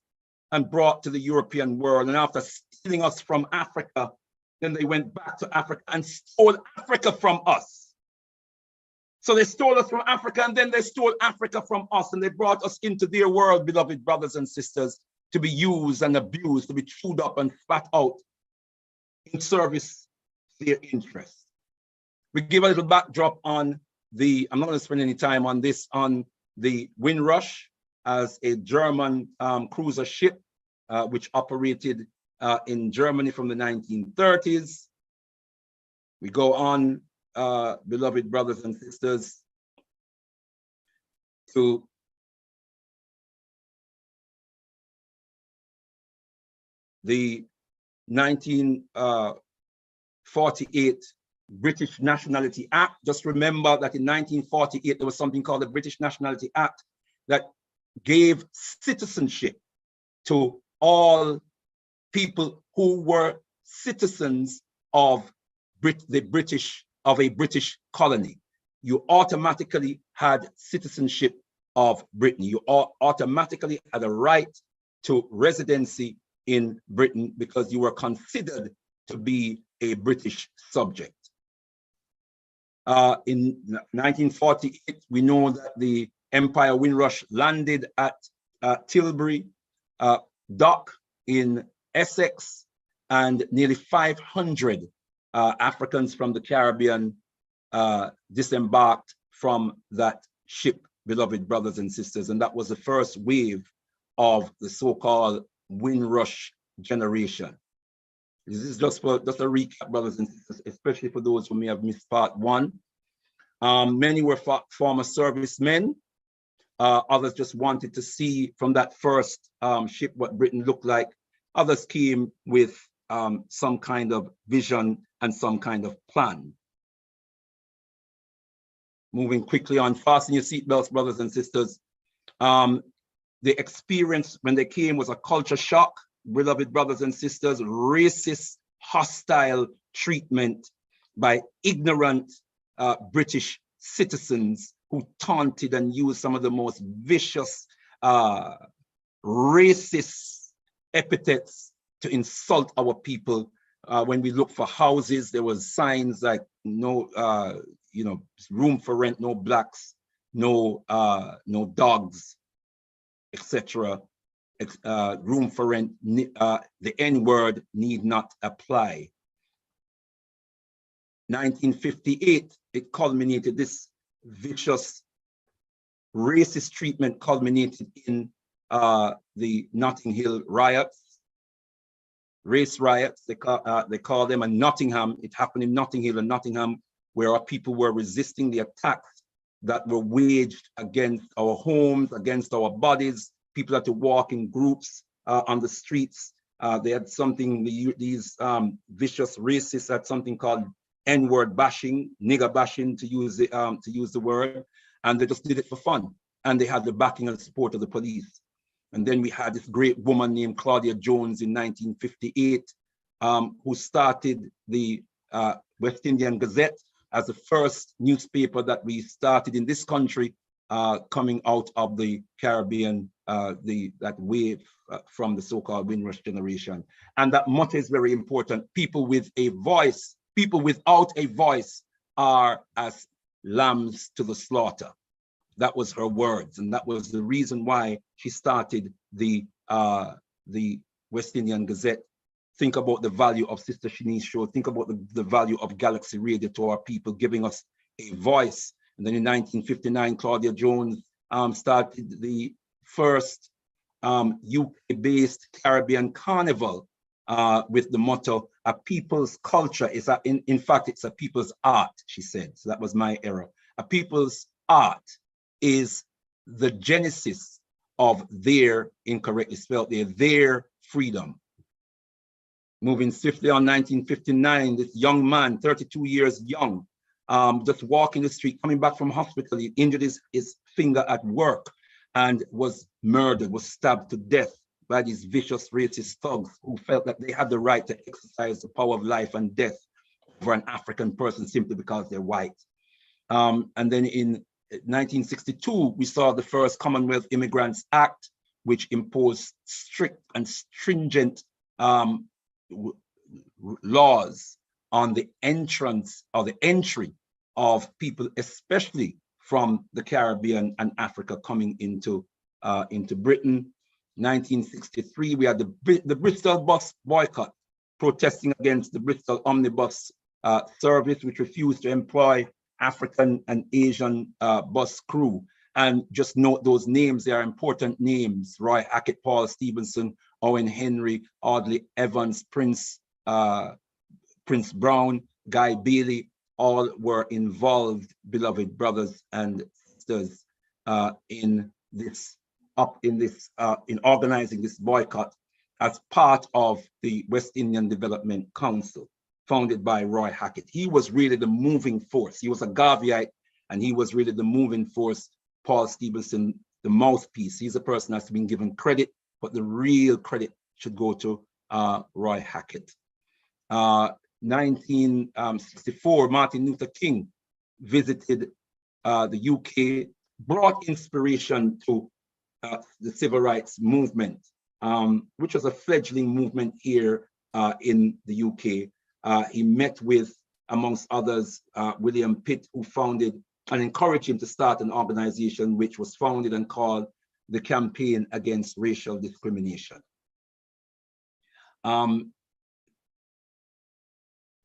and brought to the European world. And after stealing us from Africa, then they went back to Africa and stole Africa from us. So they stole us from Africa, and then they stole Africa from us, and they brought us into their world, beloved brothers and sisters, to be used and abused, to be chewed up and spat out in service to their interests. We give a little backdrop on I'm not going to spend any time on this, on the Windrush as a German cruiser ship, which operated in Germany from the 1930s. We go on, beloved brothers and sisters, to the 1948 British Nationality Act. Just remember that in 1948, there was something called the British Nationality Act that gave citizenship to all people who were citizens of a British colony. You automatically had citizenship of Britain. You automatically had a right to residency in Britain because you were considered to be a British subject. In 1948, we know that the Empire Windrush landed at Tilbury Dock in Essex, and nearly 500 Africans from the Caribbean disembarked from that ship, beloved brothers and sisters. And that was the first wave of the so-called Windrush generation. This is just a recap, brothers and sisters, especially for those who may have missed part one. Many were former servicemen. Others just wanted to see from that first ship what Britain looked like. Others came with some kind of vision and some kind of plan. Moving quickly on, fasten your seatbelts, brothers and sisters. The experience when they came was a culture shock, beloved brothers and sisters, racist, hostile treatment by ignorant British citizens who taunted and used some of the most vicious racist epithets to insult our people. When we looked for houses, there was signs like no, room for rent, no blacks, no dogs, etc. Room for rent, the N-word need not apply. 1958, it culminated, this vicious racist treatment culminated in the Notting Hill riots, race riots, they call them, and Nottingham. It happened in Notting Hill and Nottingham, where our people were resisting the attacks that were waged against our homes, against our bodies. People had to walk in groups on the streets. They had something, these vicious racists had something called N-word bashing, nigger bashing, to use the word, and they just did it for fun. And they had the backing and support of the police. And then we had this great woman named Claudia Jones in 1958, who started the West Indian Gazette as the first newspaper that we started in this country, coming out of the Caribbean, that wave from the so-called Windrush Generation. And that motto is very important. People with a voice, people without a voice are as lambs to the slaughter. That was her words, and that was the reason why she started the West Indian Gazette. Think about the value of Sister Shanice's show. Think about the value of Galaxy Radio to our people, giving us a voice. And then in 1959, Claudia Jones started the first UK-based Caribbean carnival with the motto, "A people's culture is, in fact, it's a people's art," she said. So that was my error. A people's art is the genesis of their, incorrectly spelled there, their freedom. Moving swiftly on, 1959, this young man, 32 years young, just walking the street, coming back from hospital, he injured his finger at work and was murdered, was stabbed to death by these vicious racist thugs who felt that they had the right to exercise the power of life and death over an African person simply because they're white. And then in 1962, we saw the first Commonwealth Immigrants Act, which imposed strict and stringent laws on the entrance or the entry of people, especially from the Caribbean and Africa, coming into Britain. 1963, we had the Bristol bus boycott, protesting against the Bristol omnibus service, which refused to employ African and Asian bus crew. And just note those names, they are important names: Roy Hackett, Paul Stevenson, Owen Henry, Audley Evans, Prince Brown, Guy Bailey, all were involved, beloved brothers and sisters, in organizing this boycott as part of the West Indian Development Council, founded by Roy Hackett. He was really the moving force. He was a Garveyite, and he was really the moving force. Paul Stevenson, the mouthpiece. He's a person that's been given credit, but the real credit should go to Roy Hackett. 1964, Martin Luther King visited the UK, brought inspiration to the civil rights movement, which was a fledgling movement here in the UK. He met with, amongst others, William Pitt, who founded and encouraged him to start an organization which was founded and called the Campaign Against Racial Discrimination.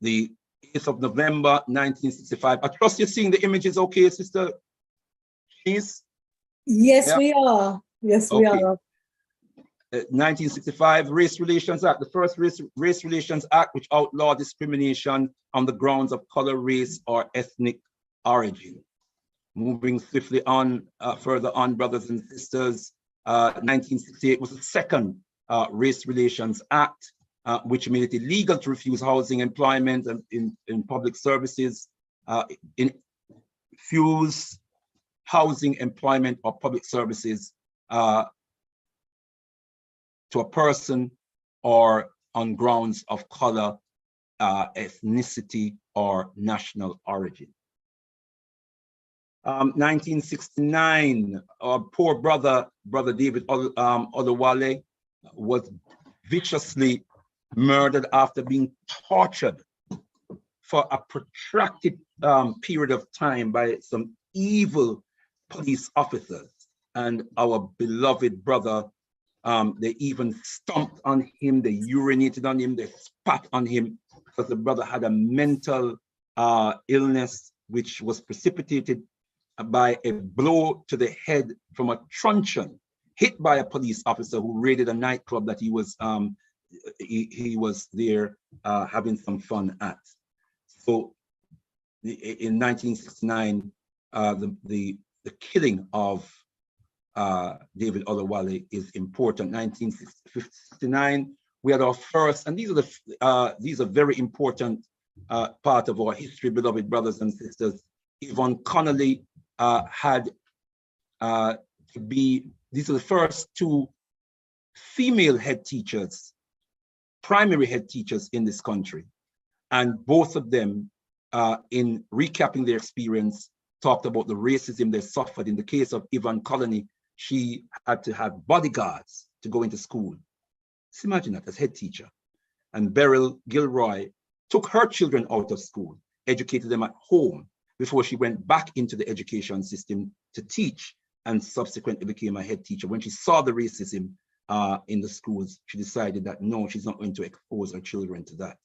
The 8th of November, 1965. I trust you're seeing the images okay, Sister Shanice? Yes, yeah. We are. Yes, we are. 1965 Race Relations Act, the first Race Relations Act, which outlawed discrimination on the grounds of color, race, or ethnic origin. Moving swiftly on, further on, brothers and sisters, 1968 was the second Race Relations Act, which made it illegal to refuse housing, employment, and in public services, refuse housing, employment, or public services to a person or on grounds of color, ethnicity, or national origin. 1969, our poor brother David Olawale was viciously murdered after being tortured for a protracted period of time by some evil police officers. And our beloved brother, they even stomped on him, they urinated on him, they spat on him, because the brother had a mental illness which was precipitated by a blow to the head from a truncheon hit by a police officer who raided a nightclub that he was there having some fun at. So in 1969, the killing of David Olawale is important. 1959, we had our first, and these are very important part of our history, beloved brothers and sisters. Yvonne Connolly had to be, these are the first two female head teachers, primary head teachers in this country. And both of them, in recapping their experience, talked about the racism they suffered. In the case of Yvonne Connolly, she had to have bodyguards to go into school. Just imagine that as head teacher. And Beryl Gilroy took her children out of school, educated them at home before she went back into the education system to teach, and subsequently became a head teacher. When she saw the racism in the schools, she decided that no, she's not going to expose her children to that.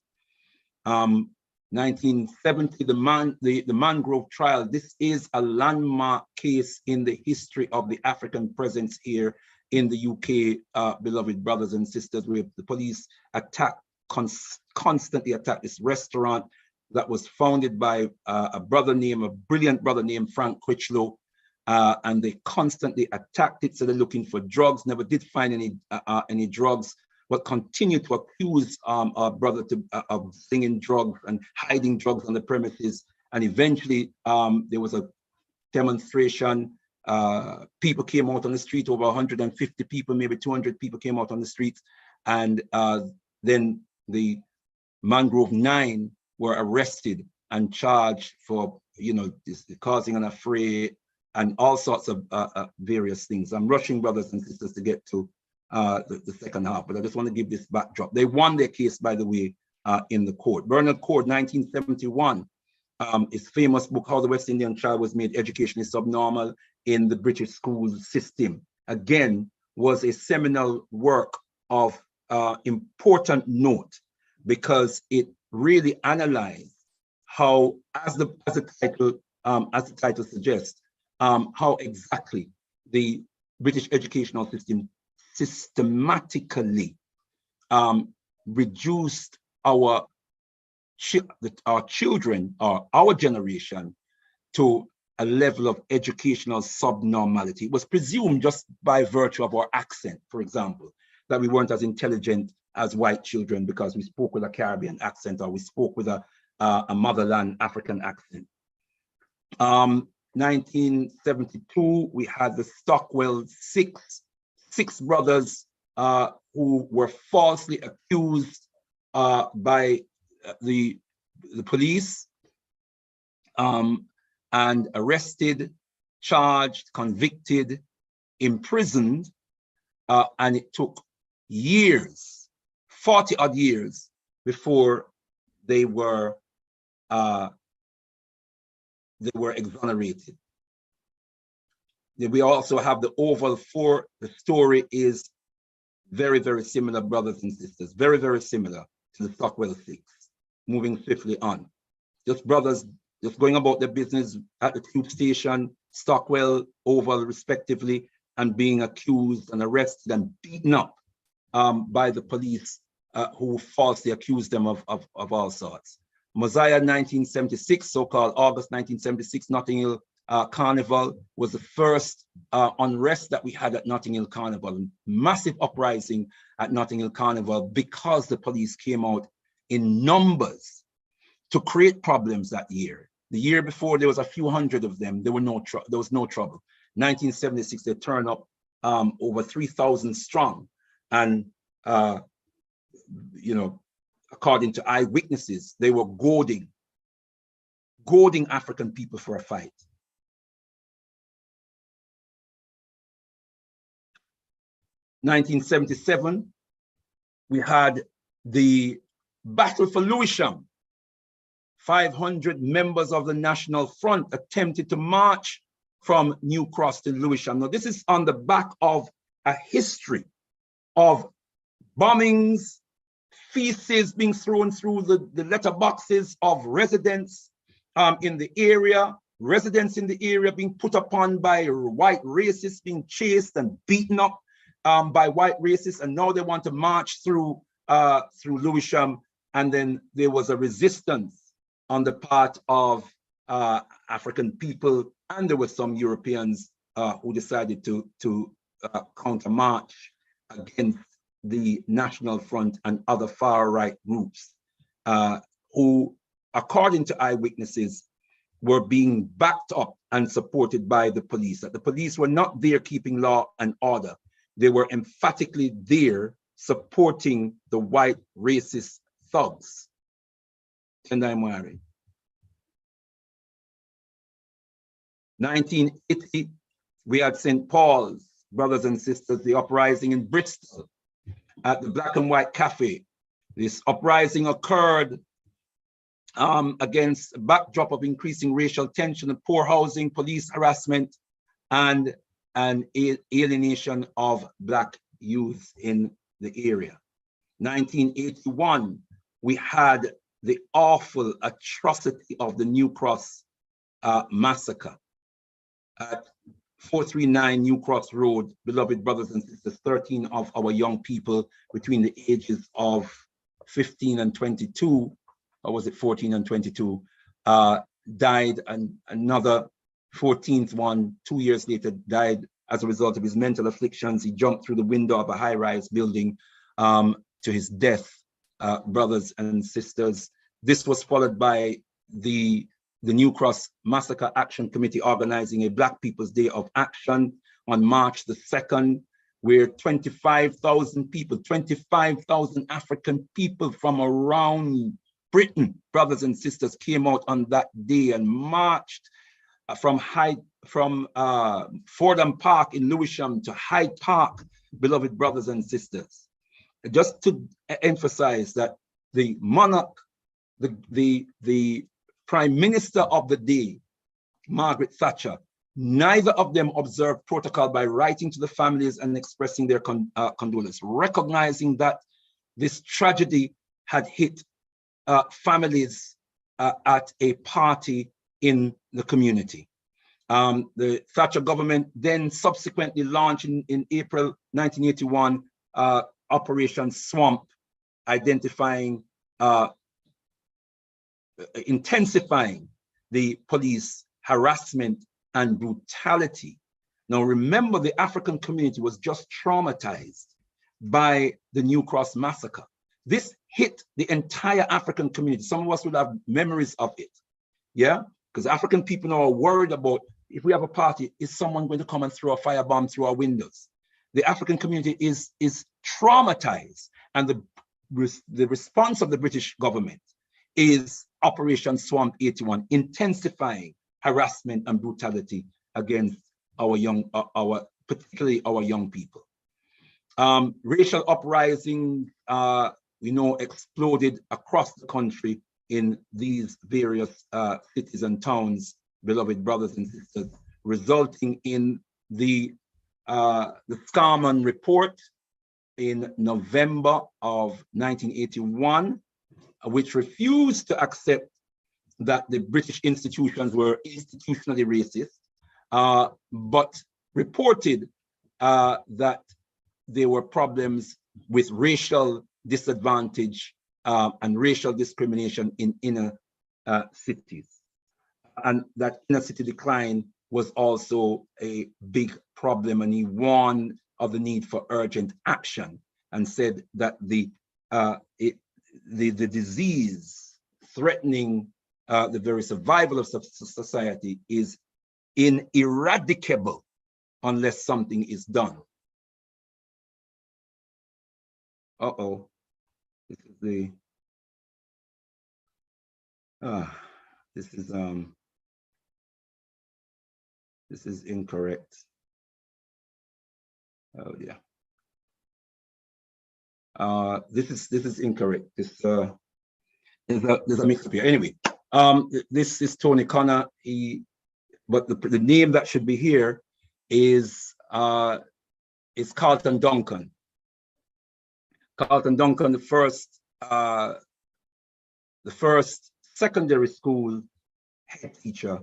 1970, the Mangrove Trial. This is a landmark case in the history of the African presence here in the UK, beloved brothers and sisters, where the police constantly attacked this restaurant that was founded by a brilliant brother named Frank Critchlow, and they constantly attacked it. So they're looking for drugs, never did find any drugs, but continued to accuse our brother of slinging drugs and hiding drugs on the premises. And eventually there was a demonstration. People came out on the street, over 150 people, maybe 200 people came out on the streets. And then the Mangrove 9 were arrested and charged for, causing an affray and all sorts of various things. I'm rushing, brothers and sisters, to get to the second half, but I just want to give this backdrop. They won their case, by the way, in the court. Bernard Cord, 1971, his famous book, How the West Indian Child Was Made Educationally Subnormal in the British School System, again, was a seminal work of important note, because it really analyzed how, as the title suggests, how exactly the British educational system systematically reduced our children, or our generation, to a level of educational subnormality. It was presumed, just by virtue of our accent, for example, that we weren't as intelligent as white children because we spoke with a Caribbean accent, or we spoke with a motherland African accent. 1972, we had the Stockwell six brothers who were falsely accused by the police and arrested, charged, convicted, imprisoned, and it took years, 40 odd years, before they were exonerated. We also have the Oval 4. The story is very, very similar, brothers and sisters, very, very similar to the Stockwell 6. Moving swiftly on. Just brothers just going about their business at the tube station, Stockwell, Oval, respectively, and being accused and arrested and beaten up by the police who falsely accused them of all sorts. Mosiah 1976, so-called August 1976, Notting Hill Carnival was the first unrest that we had at Notting Hill Carnival. Massive uprising at Notting Hill Carnival because the police came out in numbers to create problems that year. The year before, there was a few hundred of them. There was no trouble. 1976, they turned up over 3,000 strong. And, you know, according to eyewitnesses, they were goading African people for a fight. 1977, we had the Battle for Lewisham. 500 members of the National Front attempted to march from New Cross to Lewisham. Now, this is on the back of a history of bombings, feces being thrown through the letterboxes of residents in the area, residents in the area being put upon by white racists, being chased and beaten up by white racists, and now they want to march through Lewisham. And then there was a resistance on the part of African people, and there were some Europeans who decided to counter-march against the National Front and other far-right groups who, according to eyewitnesses, were being backed up and supported by the police. That the police were not there keeping law and order. They were emphatically there supporting the white racist thugs. And I'm worried. 1980, we had St. Paul's, brothers and sisters, the uprising in Bristol at the Black and White Cafe. This uprising occurred against a backdrop of increasing racial tension and poor housing, police harassment, and alienation of Black youth in the area. 1981, we had the awful atrocity of the New Cross massacre at 439 New Cross Road. Beloved brothers and sisters, 13 of our young people between the ages of 15 and 22, or was it 14 and 22, died, and another 14th one, 2 years later, died as a result of his mental afflictions. He jumped through the window of a high-rise building to his death, brothers and sisters. This was followed by the New Cross Massacre Action Committee organizing a Black People's Day of Action on March the 2nd, where 25,000 people, 25,000 African people from around Britain, brothers and sisters, came out on that day and marched from Fordham Park in Lewisham to Hyde Park, beloved brothers and sisters. Just to emphasize that the monarch, the Prime Minister of the day, Margaret Thatcher, neither of them observed protocol by writing to the families and expressing their condolence, recognizing that this tragedy had hit families at a party in the community. The Thatcher government then subsequently launched in April 1981 Operation Swamp, identifying intensifying the police harassment and brutality. Now remember, the African community was just traumatized by the New Cross massacre. This hit the entire African community. Some of us would have memories of it, yeah? Because African people now are worried about, if we have a party, is someone going to come and throw a firebomb through our windows? The African community is traumatized, and the response of the British government is Operation Swamp 81, intensifying harassment and brutality against particularly our young people. Racial uprising, we know, exploded across the country in these various cities and towns, beloved brothers and sisters, resulting in the Scarman Report in November of 1981, which refused to accept that the British institutions were institutionally racist, but reported that there were problems with racial disadvantage and racial discrimination in inner cities. And that inner city decline was also a big problem, and he warned of the need for urgent action and said that the disease threatening the very survival of society is ineradicable unless something is done. Uh-oh, this is the this is incorrect. Oh yeah. This is incorrect. This there's a mix up here. Anyway, this is Tony Connor. But the name that should be here is Carlton Duncan. Carlton Duncan, the first secondary school head teacher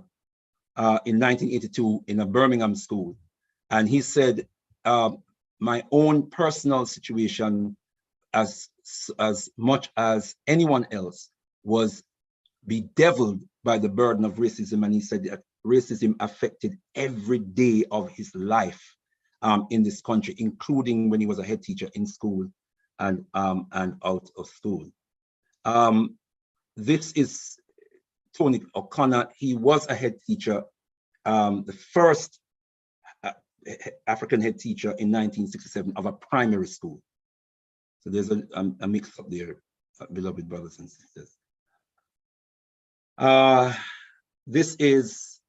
in 1982 in a Birmingham school, and he said, my own personal situation, as much as anyone else, was bedeviled by the burden of racism, and he said that racism affected every day of his life in this country, including when he was a head teacher in school and out of school. This is Tony O'Connor. He was a head teacher, the first African head teacher in 1967 of a primary school. So there's a mix up there, beloved brothers and sisters. This is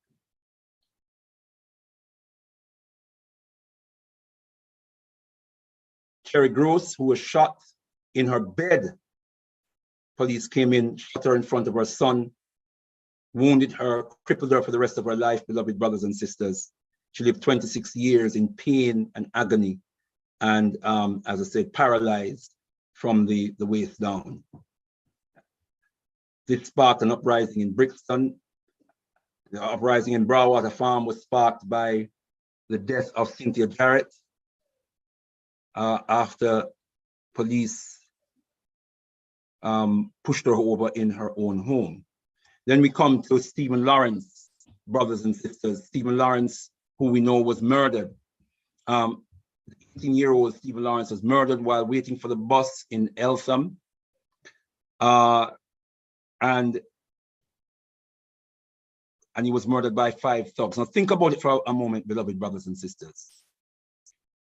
Cherry Gross, who was shot in her bed. Police came in, shot her in front of her son, wounded her, crippled her for the rest of her life, beloved brothers and sisters. She lived 26 years in pain and agony, and as I said, paralyzed from the waist down. This sparked an uprising in Brixton. The uprising in Broadwater Farm was sparked by the death of Cynthia Jarrett after police pushed her over in her own home. Then we come to Stephen Lawrence, brothers and sisters. Stephen Lawrence, who we know was murdered. 18-year-old Stephen Lawrence was murdered while waiting for the bus in Eltham. And he was murdered by 5 thugs. Now think about it for a moment, beloved brothers and sisters.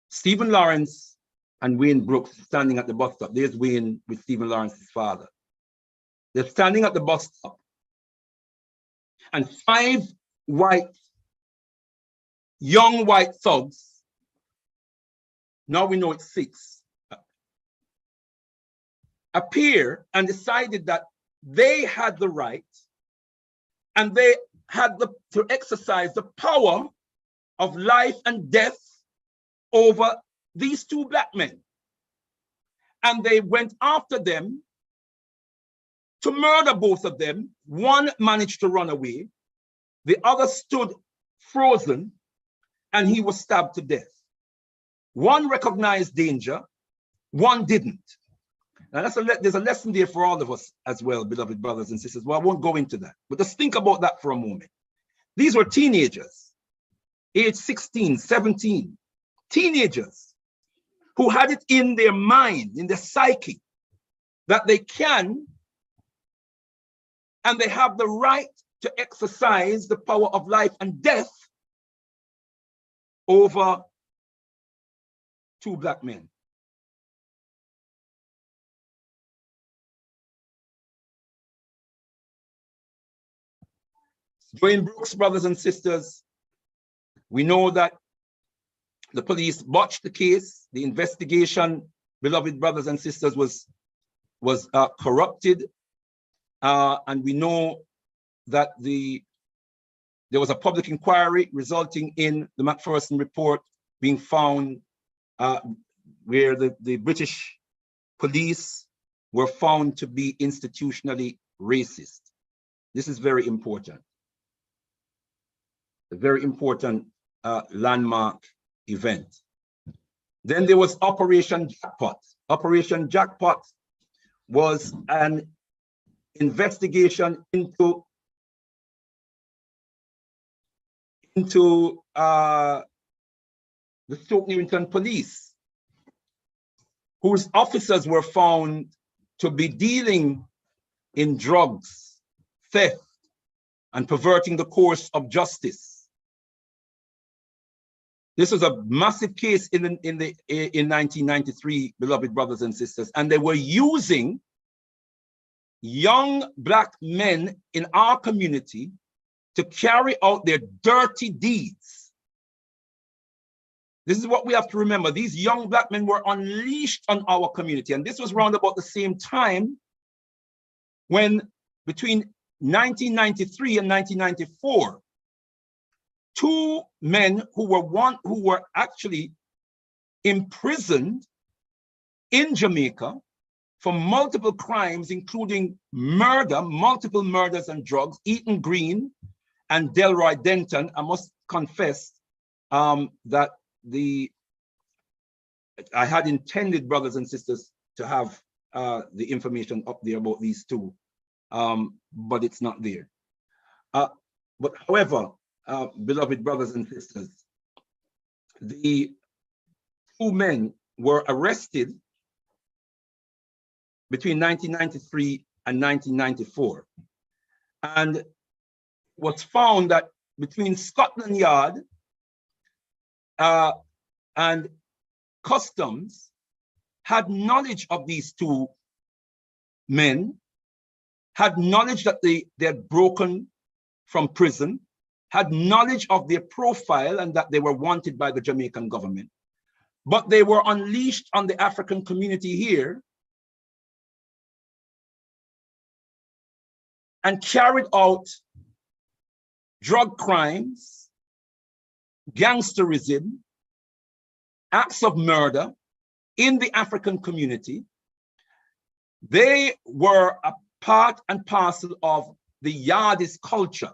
Stephen Lawrence and Wayne Brooks standing at the bus stop. There's Wayne with Stephen Lawrence's father. They're standing at the bus stop, and 5 young white thugs, now we know it's 6, appear and decided that they had the right and they had to exercise the power of life and death over these 2 black men. And they went after them to murder both of them. One managed to run away. The other stood frozen, and he was stabbed to death. One recognized danger, one didn't. Now there's a lesson there for all of us as well, beloved brothers and sisters. Well, I won't go into that, but just think about that for a moment. These were teenagers, age 16, 17, teenagers who had it in their mind, in their psyche, that they can and they have the right to exercise the power of life and death over 2 black men. Dwayne Brooks, brothers and sisters, we know that the police botched the case. The investigation, beloved brothers and sisters, was corrupted. And we know that there was a public inquiry resulting in the Macpherson report being found, where the British police were found to be institutionally racist. This is very important. A very important landmark event. Then there was Operation Jackpot. Operation Jackpot was an investigation into the Stoke Newington police, whose officers were found to be dealing in drugs, theft, and perverting the course of justice. This was a massive case in 1993, beloved brothers and sisters, and they were using young Black men in our community to carry out their dirty deeds. This is what we have to remember. These young Black men were unleashed on our community, and this was around about the same time when, between 1993 and 1994, two men who were actually imprisoned in Jamaica for multiple crimes, including murder, multiple murders and drugs, Eaton Green and Delroy Denton. I must confess that I had intended, brothers and sisters, to have the information up there about these two, but it's not there. But however, beloved brothers and sisters, the two men were arrested between 1993 and 1994. And it was found that between Scotland Yard and Customs had knowledge of these two men, had knowledge that they had broken from prison, had knowledge of their profile and that they were wanted by the Jamaican government. But they were unleashed on the African community here and carried out drug crimes, gangsterism, acts of murder in the African community. They were a part and parcel of the yardist culture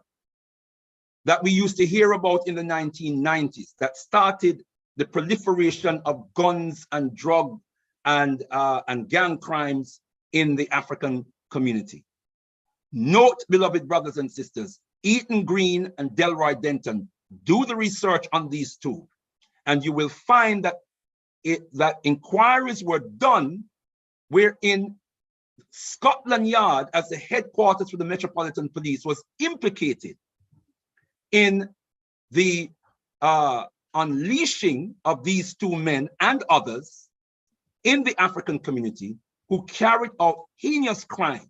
that we used to hear about in the 1990s, that started the proliferation of guns and drug and gang crimes in the African community. Note, beloved brothers and sisters, Eaton Green and Delroy Denton, do the research on these two, and you will find that that inquiries were done wherein Scotland Yard, as the headquarters for the Metropolitan Police, was implicated in the unleashing of these two men and others in the African community who carried out heinous crimes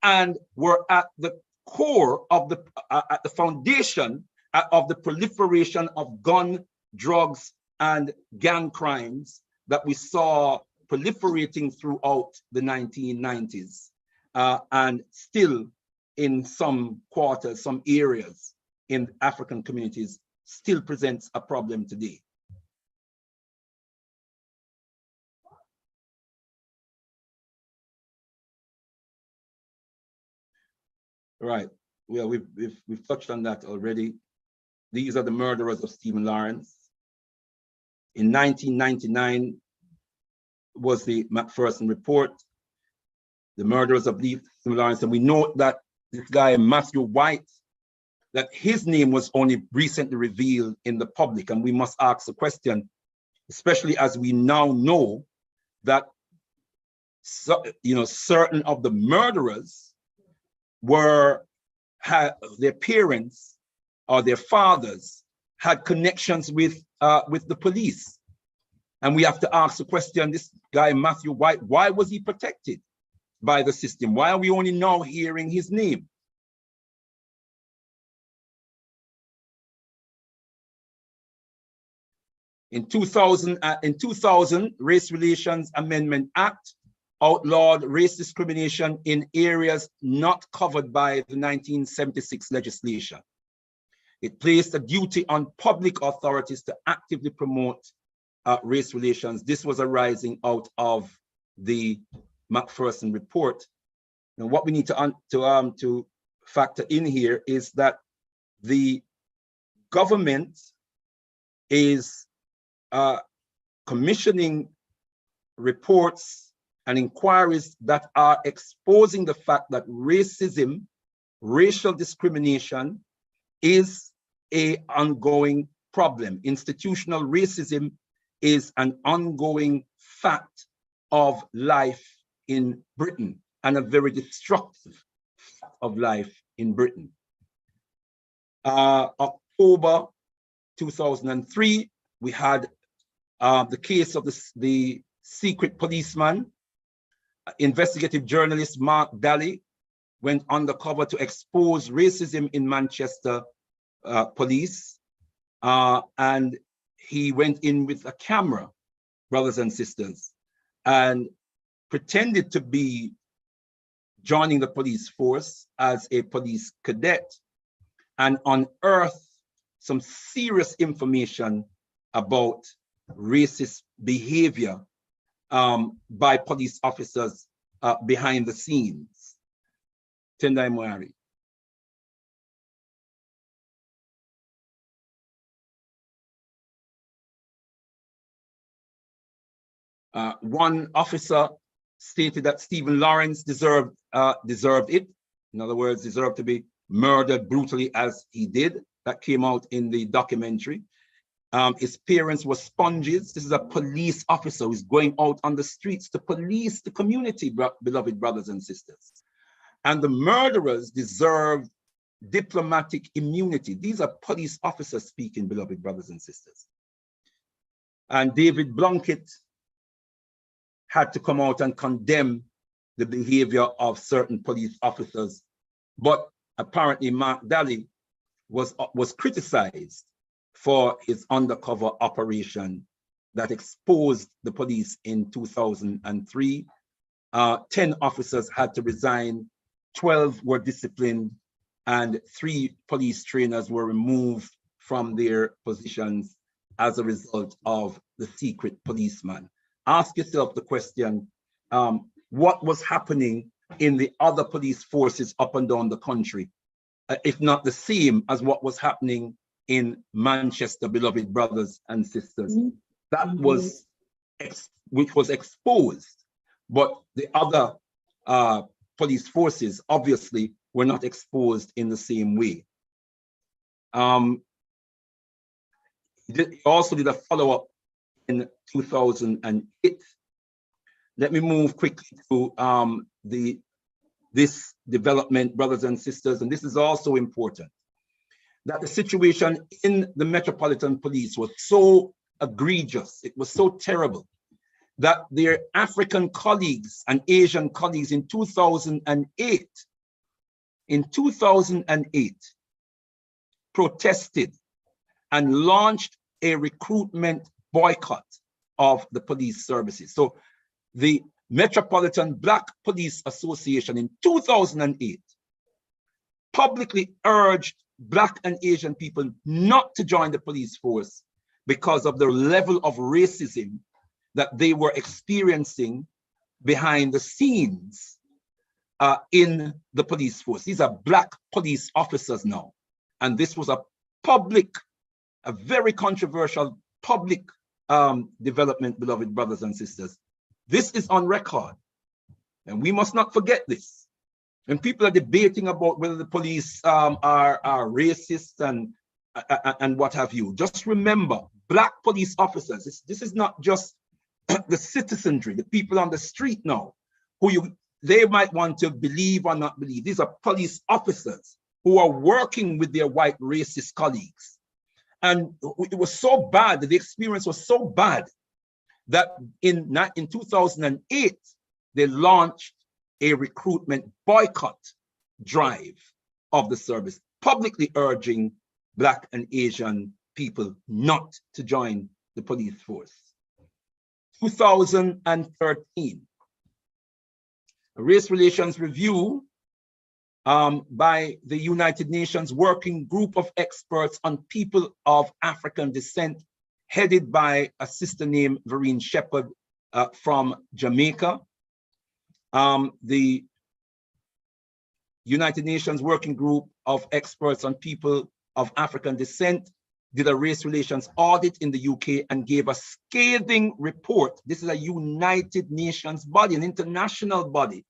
and were at the core of at the foundation of the proliferation of gun, drugs, and gang crimes that we saw proliferating throughout the 1990s and still in some quarters, some areas in African communities still presents a problem today. Right. Well, we've touched on that already. These are the murderers of Stephen Lawrence. In 1999 was the Macpherson report, the murderers of Stephen Lawrence, and we note that this guy Matthew White, that his name was only recently revealed in the public, and we must ask the question, especially as we now know that certain of the murderers had their parents or their fathers had connections with the police. And we have to ask the question, this guy Matthew White, why was he protected by the system? Why are we only now hearing his name? In 2000, Race Relations Amendment Act outlawed race discrimination in areas not covered by the 1976 legislation. It placed a duty on public authorities to actively promote race relations. This was arising out of the Macpherson report. And what we need to factor in here is that the government is commissioning reports and inquiries that are exposing the fact that racism, racial discrimination is an ongoing problem. Institutional racism is an ongoing fact of life in Britain, and a very destructive fact of life in Britain. October 2003, we had the case of the secret policeman. Investigative journalist Mark Daly went undercover to expose racism in Manchester police, and he went in with a camera, brothers and sisters, and pretended to be joining the police force as a police cadet, and unearthed some serious information about racist behavior by police officers behind the scenes. Tendai Moari. One officer stated that Stephen Lawrence deserved it. In other words, deserved to be murdered brutally as he did. That came out in the documentary. His parents were sponges. This is a police officer who's going out on the streets to police the community, beloved brothers and sisters. And the murderers deserve diplomatic immunity. These are police officers speaking, beloved brothers and sisters. And David Blunkett had to come out and condemn the behavior of certain police officers. But apparently Mark Daly was criticized for his undercover operation that exposed the police in 2003. 10 officers had to resign, 12 were disciplined, and 3 police trainers were removed from their positions as a result of the secret policeman. Ask yourself the question, what was happening in the other police forces up and down the country, if not the same as what was happening in Manchester, beloved brothers and sisters? Mm-hmm. That was, which was exposed, but the other police forces obviously were not exposed in the same way. He also did a follow-up in 2008. Let me move quickly to this development, brothers and sisters, and this is also important, that the situation in the Metropolitan Police was so egregious, it was so terrible, that their African colleagues and Asian colleagues in 2008 protested and launched a recruitment boycott of the police services. So the Metropolitan Black Police Association in 2008 publicly urged Black and Asian people not to join the police force because of the level of racism that they were experiencing behind the scenes in the police force. These are Black police officers now. And this was a very controversial public development, beloved brothers and sisters. This is on record, and we must not forget this. When people are debating about whether the police are racist and what have you, just remember, Black police officers, this is not just the citizenry, the people on the street now, they might want to believe or not believe. These are police officers who are working with their white racist colleagues. And it was so bad, the experience was so bad, that in 2008, they launched a recruitment boycott drive of the service, publicly urging Black and Asian people not to join the police force. 2013, a race relations review by the United Nations Working Group of Experts on People of African Descent, headed by a sister named Vereen Shepherd from Jamaica. The United Nations Working Group of Experts on People of African Descent did a race relations audit in the UK and gave a scathing report. This is a United Nations body, an international body,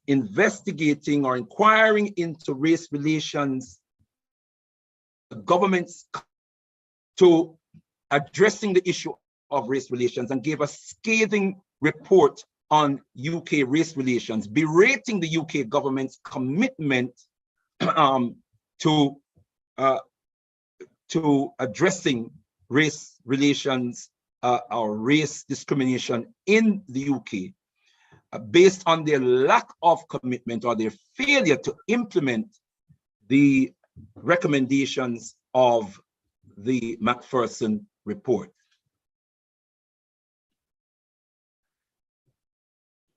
investigating or inquiring into race relations, governments to addressing the issue of race relations, and gave a scathing report on UK race relations, berating the UK government's commitment to addressing race relations or race discrimination in the UK, based on their lack of commitment or their failure to implement the recommendations of the Macpherson report.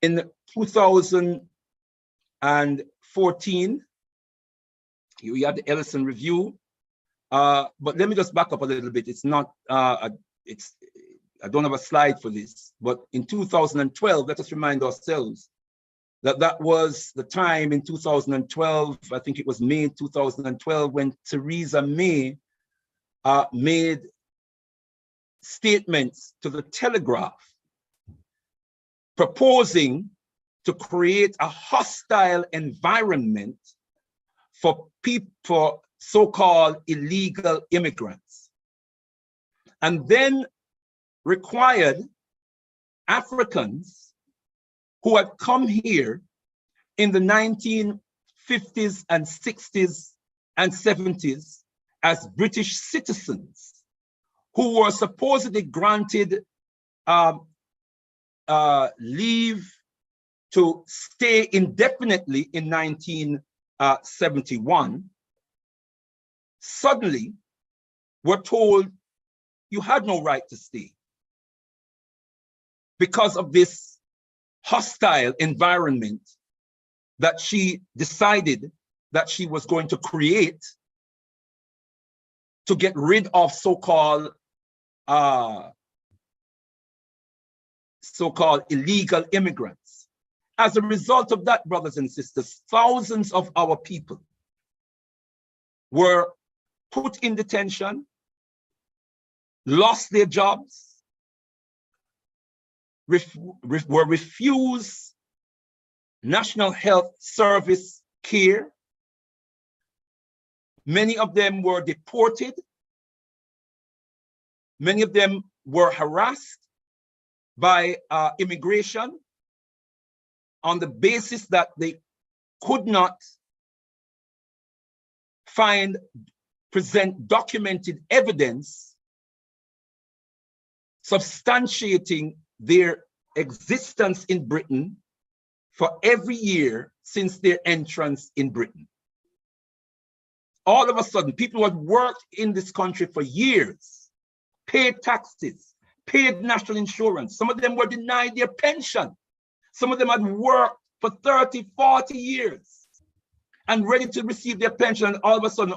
In 2014, we had the Ellison Review, but let me just back up a little bit. It's not, I don't have a slide for this, but in 2012, let us remind ourselves that that was the time in 2012, I think it was May 2012, when Theresa May made statements to the Telegraph proposing to create a hostile environment for so-called illegal immigrants, and then required Africans who had come here in the 1950s and 60s and 70s as British citizens, who were supposedly granted leave to stay indefinitely in 1971, suddenly were told you had no right to stay because of this hostile environment that she decided that she was going to create to get rid of so-called illegal immigrants. As a result of that, brothers and sisters, thousands of our people were put in detention, lost their jobs, were refused National Health Service care. Many of them were deported. Many of them were harassed by immigration on the basis that they could not present documented evidence substantiating their existence in Britain for every year since their entrance in Britain. All of a sudden, people who had worked in this country for years, paid taxes, paid national insurance. Some of them were denied their pension. Some of them had worked for 30, 40 years and ready to receive their pension. And all of a sudden,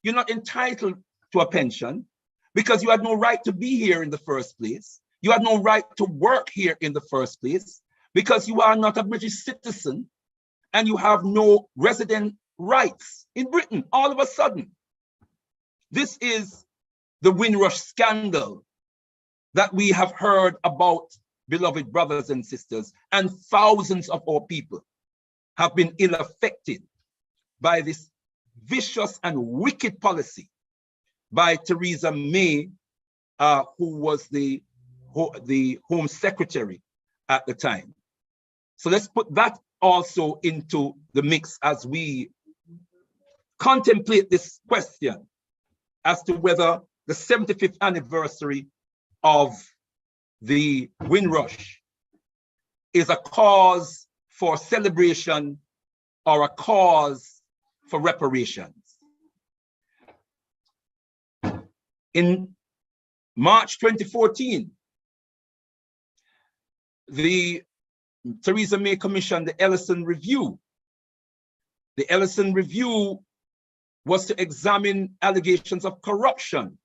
you're not entitled to a pension because you had no right to be here in the first place. You had no right to work here in the first place because you are not a British citizen and you have no resident rights in Britain. All of a sudden, this is the Windrush scandal that we have heard about, beloved brothers and sisters, and thousands of our people have been ill affected by this vicious and wicked policy by Theresa May, who was the Home Secretary at the time. So let's put that also into the mix as we contemplate this question as to whether the 75th anniversary of the Windrush is a cause for celebration or a cause for reparations. In March 2014, the Theresa May commissioned the Ellison Review. The Ellison Review was to examine allegations of corruption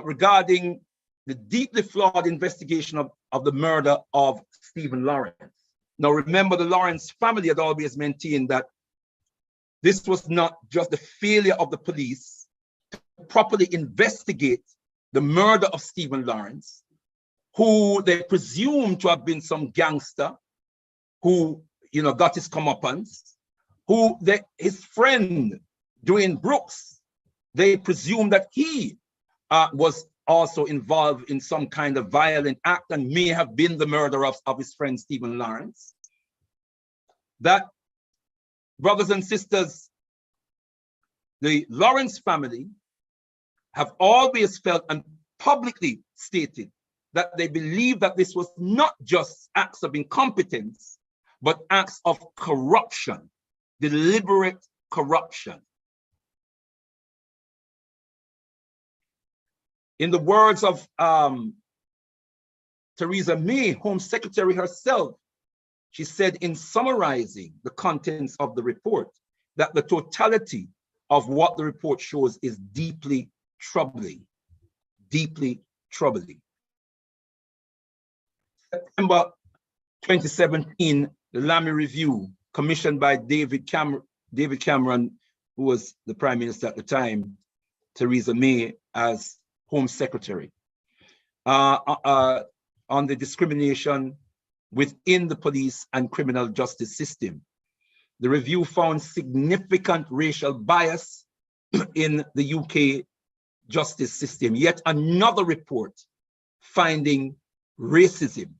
regarding the deeply flawed investigation of the murder of Stephen Lawrence. Now remember, the Lawrence family had always maintained that this was not just the failure of the police properly investigate the murder of Stephen Lawrence, who they presume to have been some gangster who, got his comeuppance, his friend, Dwayne Brooks, they presume that he was also involved in some kind of violent act and may have been the murderer of his friend Stephen Lawrence. That, brothers and sisters, the Lawrence family have always felt and publicly stated that they believe that this was not just acts of incompetence, but acts of corruption, deliberate corruption. In the words of Theresa May, Home Secretary herself, she said in summarizing the contents of the report that the totality of what the report shows is deeply troubling, deeply troubling. September 2017, the Lamy Review, commissioned by David Cameron, who was the Prime Minister at the time, Theresa May as Home Secretary, on the discrimination within the police and criminal justice system. The review found significant racial bias in the UK justice system. Yet another report finding racism,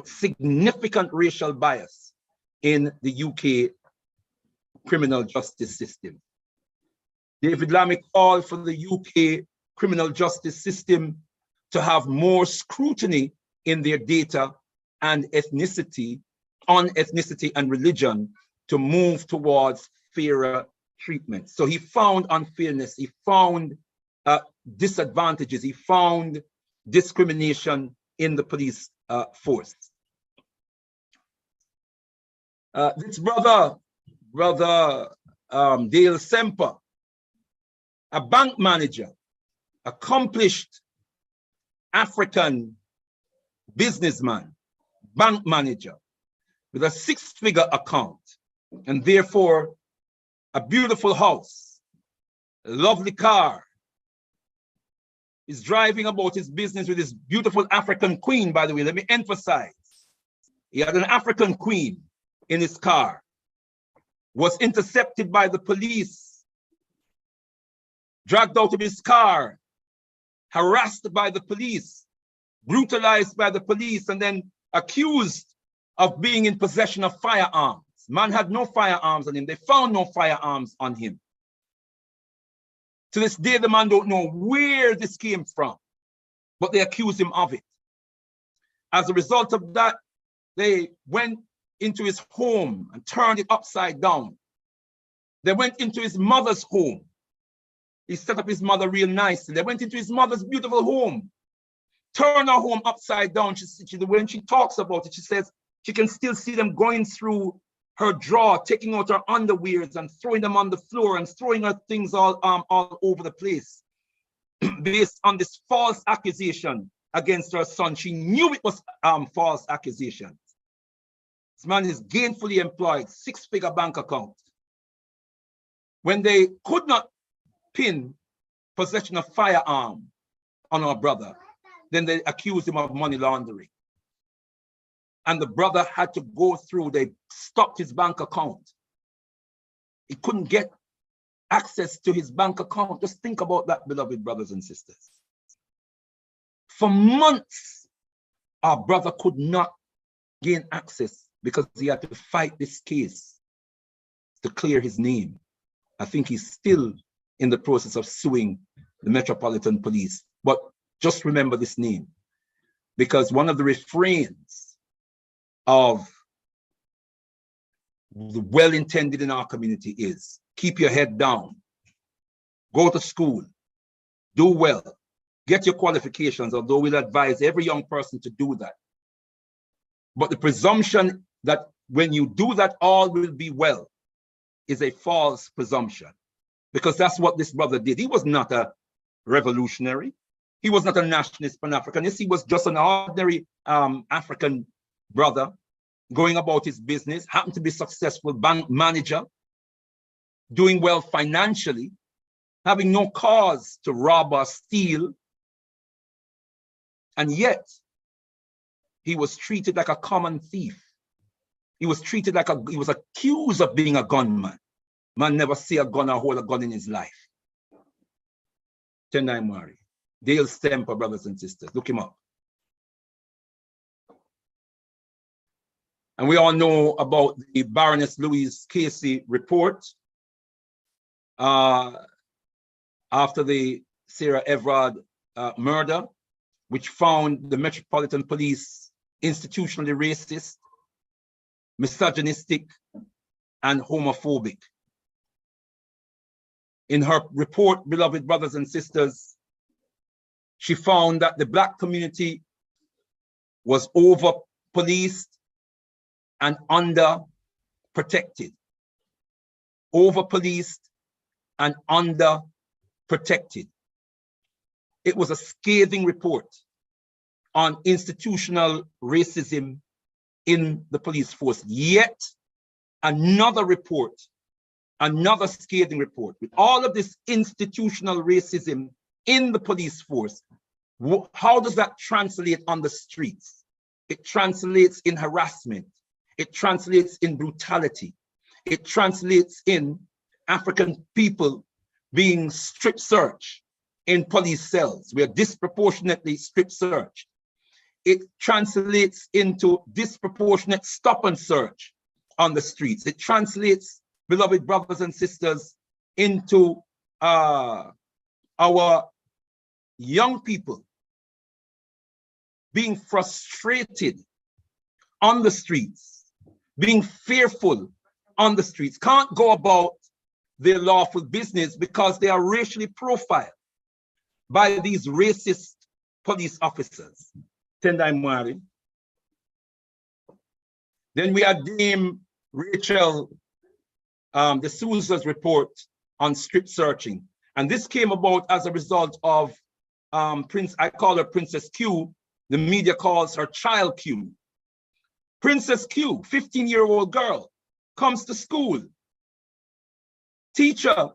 significant racial bias in the UK criminal justice system. David Lammy called for the UK criminal justice system to have more scrutiny in their data and ethnicity, on ethnicity and religion, to move towards fairer treatment. So he found unfairness, he found disadvantages, he found discrimination in the police force. This brother Dale Semper, a bank manager, accomplished African businessman, bank manager with a 6-figure account, and therefore a beautiful house, a lovely car. He's driving about his business with his beautiful African queen, by the way. Let me emphasize. He had an African queen in his car, was intercepted by the police, dragged out of his car, harassed by the police, brutalized by the police, and then accused of being in possession of firearms. Man had no firearms on him. They found no firearms on him. To this day, the man don't know where this came from, but they accuse him of it. As a result of that, they went into his home and turned it upside down. They went into his mother's home. He set up his mother real nicely. They went into his mother's beautiful home, turned her home upside down. When she talks about it, she says she can still see them going through her drawer, taking out her underwears and throwing them on the floor and throwing her things all over the place based on this false accusation against her son. She knew it was false accusation. This man is gainfully employed, 6-figure bank account. When they could not pin possession of firearm on our brother, then they accused him of money laundering. And the brother had to go through, they stopped his bank account. He couldn't get access to his bank account. Just think about that, beloved brothers and sisters. For months, our brother could not gain access because he had to fight this case to clear his name. I think he's still in the process of suing the Metropolitan Police. But just remember this name, because one of the refrains of the well-intended in our community is keep your head down, go to school, do well, get your qualifications, although we'll advise every young person to do that. But the presumption that when you do that, all will be well is a false presumption, because that's what this brother did. He was not a revolutionary. He was not a nationalist Pan-Africanist. He was just an ordinary African brother going about his business, happened to be successful bank manager, doing well financially, having no cause to rob or steal, and yet he was treated like a common thief. He was treated like he was accused of being a gunman. Man never see a gun or hold a gun in his life. Tendai Mwari. Dale Stemper, brothers and sisters. Look him up. And we all know about the Baroness Louise Casey report after the Sarah Everard murder, which found the Metropolitan Police institutionally racist, misogynistic, and homophobic. In her report, beloved brothers and sisters, she found that the Black community was over-policed and under-protected. Over-policed and under-protected. It was a scathing report on institutional racism in the police force. Yet another report, another scathing report with all of this institutional racism in the police force. How does that translate on the streets? It translates in harassment. It translates in brutality. It translates in African people being strip searched in police cells. We are disproportionately strip searched. It translates into disproportionate stop and search on the streets. It translates, beloved brothers and sisters, into our young people being frustrated on the streets, being fearful on the streets, can't go about their lawful business because they are racially profiled by these racist police officers. Tendai Mwari. Then we had Dame Rachel de Souza's report on strip searching. And this came about as a result of I call her Princess Q. The media calls her Child Q. Princess Q, 15-year-old girl, comes to school. Teacher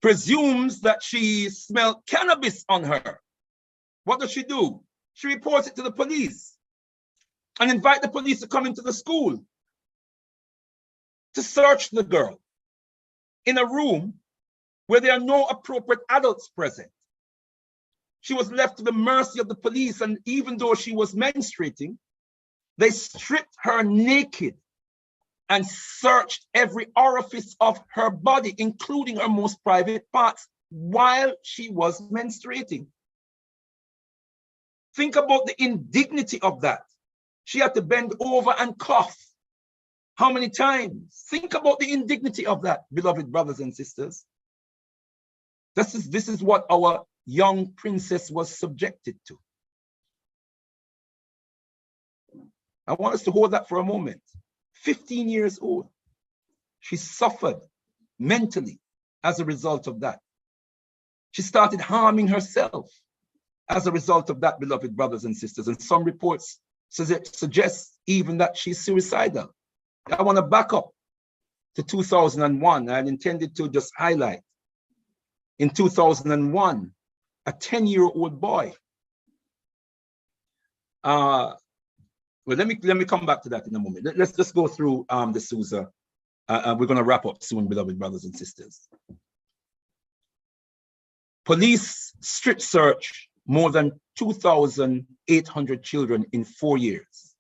presumes that she smelled cannabis on her. What does she do? She reports it to the police and invite the police to come into the school to search the girl in a room where there are no appropriate adults present. She was left to the mercy of the police, and even though she was menstruating, they stripped her naked and searched every orifice of her body, including her most private parts, while she was menstruating. Think about the indignity of that. She had to bend over and cough. How many times? Think about the indignity of that, beloved brothers and sisters. This is what our young princess was subjected to. I want us to hold that for a moment. 15 years old. She suffered mentally as a result of that. She started harming herself as a result of that, beloved brothers and sisters. And some reports suggest even that she's suicidal. I want to back up to 2001. I intended to just highlight. In 2001, a 10-year-old boy. Well, let me come back to that in a moment. Let's just go through the Souza. We're going to wrap up soon, beloved brothers and sisters. Police strip search more than 2,800 children in 4 years.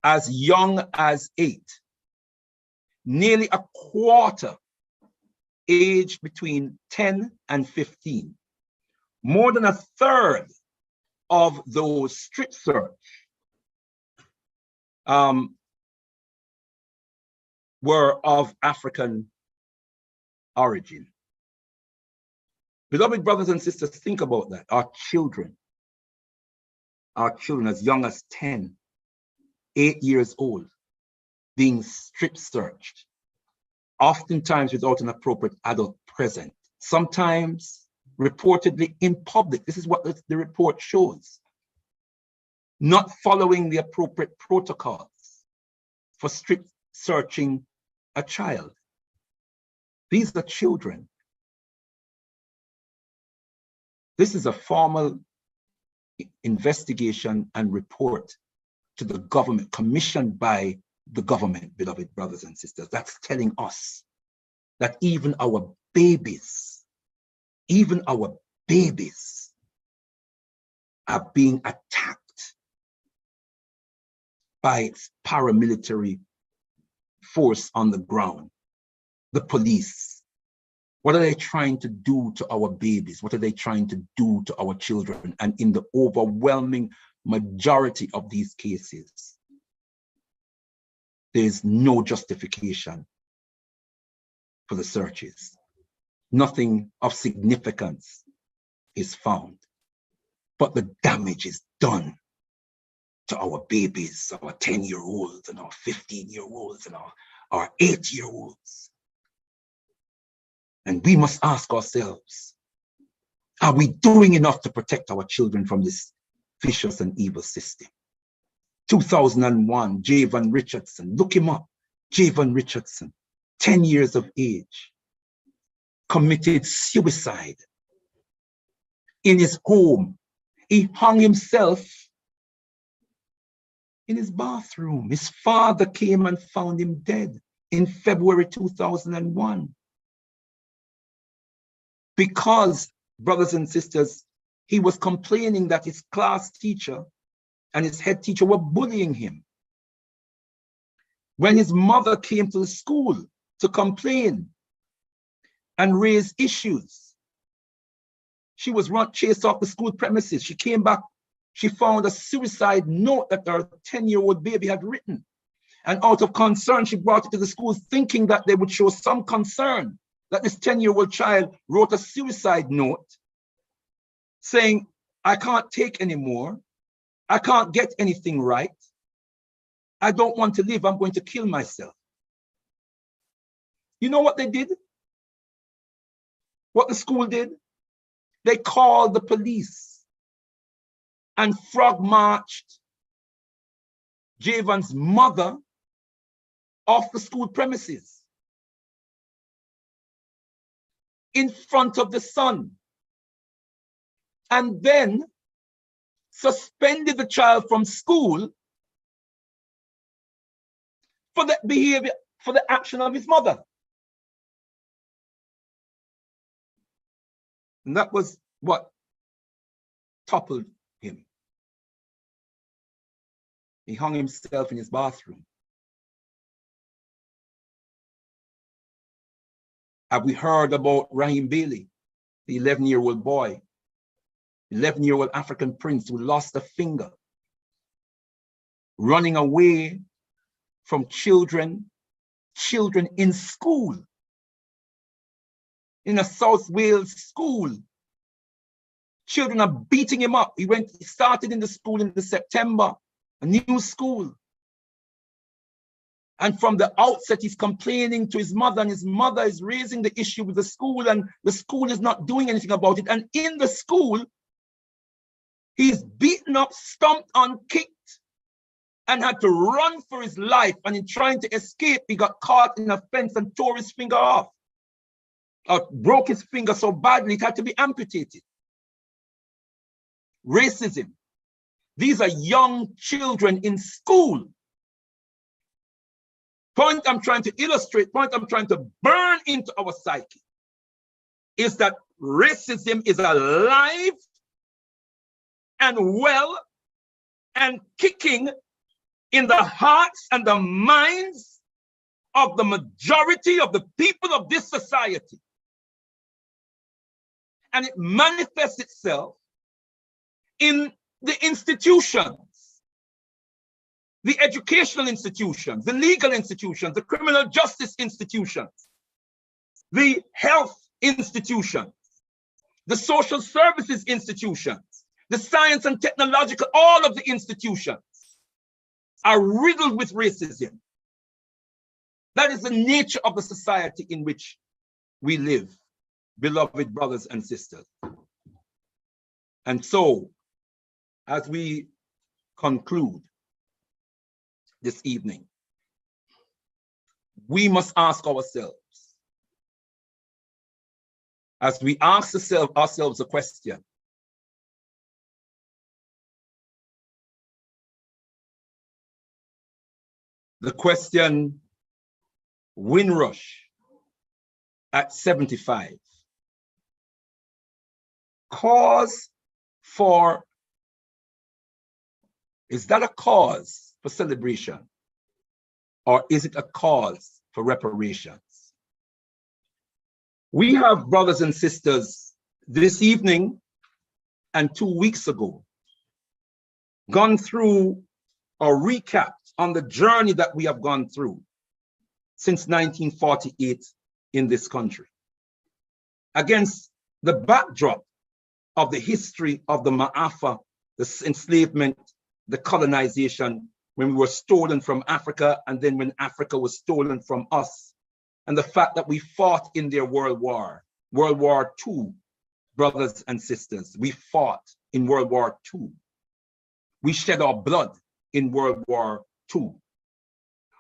As young as 8. Nearly a quarter aged between 10 and 15. More than a third of those strip search were of African origin. Beloved brothers and sisters, think about that. Our children as young as 10, 8 years old, being strip searched, oftentimes without an appropriate adult present, sometimes reportedly in public. This is what the report shows. Not following the appropriate protocols for strip searching a child. These are children. This is a formal investigation and report to the government, commissioned by the government, beloved brothers and sisters. That's telling us that even our babies are being attacked by its paramilitary force on the ground, the police. What are they trying to do to our babies? What are they trying to do to our children? And in the overwhelming majority of these cases, there is no justification for the searches. Nothing of significance is found, but the damage is done to our babies, our 10-year-olds and our 15-year-olds and our 8-year-olds. And we must ask ourselves, are we doing enough to protect our children from this vicious and evil system? 2001, Javon Richardson, look him up. Javon Richardson, 10 years of age, committed suicide in his home. He hung himself in his bathroom. His father came and found him dead in February 2001. Because, brothers and sisters, he was complaining that his class teacher and his head teacher were bullying him. When his mother came to the school to complain and raise issues, she was chased off the school premises. She came back, she found a suicide note that her 10-year-old baby had written. And out of concern, she brought it to the school thinking that they would show some concern that this 10-year-old child wrote a suicide note saying, I can't take anymore. I can't get anything right. I don't want to live. I'm going to kill myself. You know what they did? What the school did? They called the police and frog marched Javon's mother off the school premises in front of the son, and then suspended the child from school for the behavior, for the action of his mother. And that was what toppled him. He hung himself in his bathroom. Have we heard about Raheem Bailey, the 11-year-old boy, 11-year-old African prince who lost a finger, running away from children in school, in a South Wales school? Children are beating him up. He started in the school in September, a new school. And from the outset, he's complaining to his mother, and his mother is raising the issue with the school, and the school is not doing anything about it. And in the school, he's beaten up, stomped on, kicked, and had to run for his life. And in trying to escape, he got caught in a fence and tore his finger off, or broke his finger so badly it had to be amputated. Racism. These are young children in school. Point I'm trying to illustrate, point I'm trying to burn into our psyche is that racism is alive and well and kicking in the hearts and the minds of the majority of the people of this society. And it manifests itself in the institutions, the educational institutions, the legal institutions, the criminal justice institutions, the health institutions, the social services institutions, the science and technological, all of the institutions are riddled with racism. That is the nature of the society in which we live, beloved brothers and sisters. And so, as we conclude this evening, we must ask ourselves, as we ask ourselves a question, the question, Windrush at 75. Cause for, is that a cause for celebration? Or is it a cause for reparations? We have brothers and sisters this evening and 2 weeks ago gone through or recapped on the journey that we have gone through since 1948 in this country, against the backdrop of the history of the Ma'afa, the enslavement, the colonization, when we were stolen from Africa, and then when Africa was stolen from us, and the fact that we fought in their World War II, brothers and sisters. We fought in World War II. We shed our blood in World War II.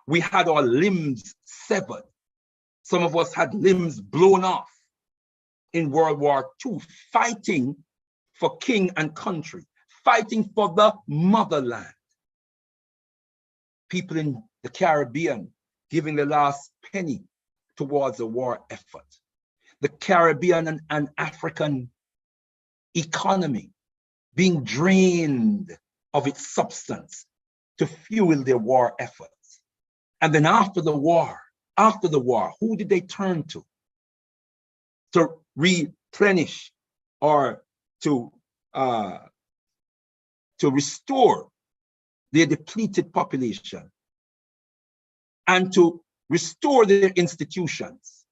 We had our limbs severed. Some of us had limbs blown off in World War II, fighting for king and country, fighting for the motherland. People in the Caribbean giving the last penny towards the war effort. The Caribbean and African economy being drained of its substance to fuel their war efforts. And then after the war, who did they turn to replenish or to restore their depleted population and to restore their institutions,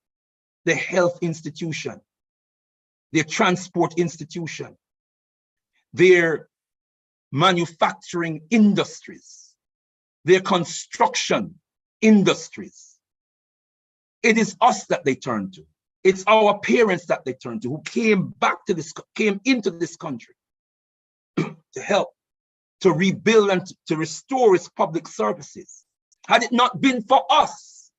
their health institution, their transport institution, their manufacturing industries, their construction industries? It is us that they turn to. It's our parents that they turn to, who came into this country to help, to rebuild and to restore its public services. Had it not been for us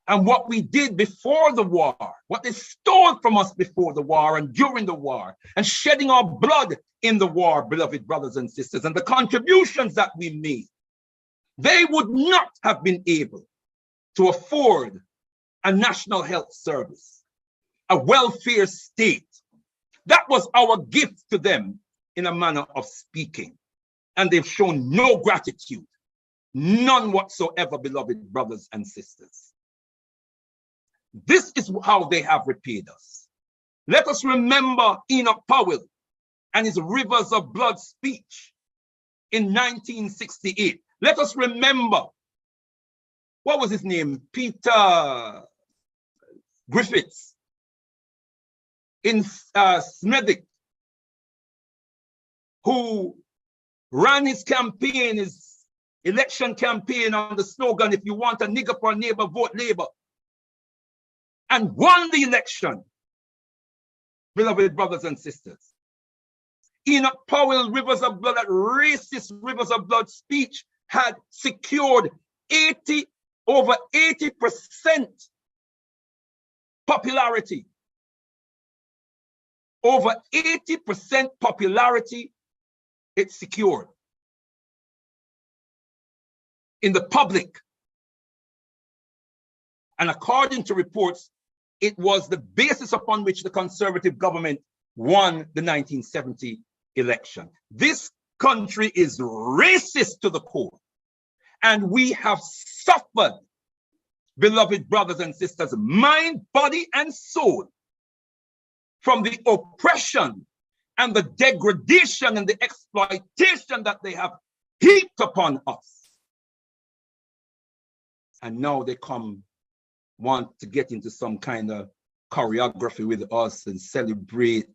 and what we did before the war, what they stole from us before the war and during the war, and shedding our blood in the war, beloved brothers and sisters, and the contributions that we made, they would not have been able to afford a national health service, a welfare state. That was our gift to them, in a manner of speaking. And they've shown no gratitude, none whatsoever, beloved brothers and sisters. This is how they have repaid us. Let us remember Enoch Powell and his Rivers of Blood speech in 1968. Let us remember, what was his name? Peter Griffiths in Smethwick, who ran his campaign, his election campaign, on the slogan, if you want a nigger for a neighbor, vote Labour, and won the election, beloved brothers and sisters. Enoch Powell, Rivers of Blood, that racist Rivers of Blood speech had secured over 80% popularity. Over 80% popularity it secured in the public. And according to reports, it was the basis upon which the conservative government won the 1970 election. This country is racist to the core. And we have suffered, beloved brothers and sisters, mind, body, and soul, from the oppression and the degradation and the exploitation that they have heaped upon us. And now they want to get into some kind of choreography with us and celebrate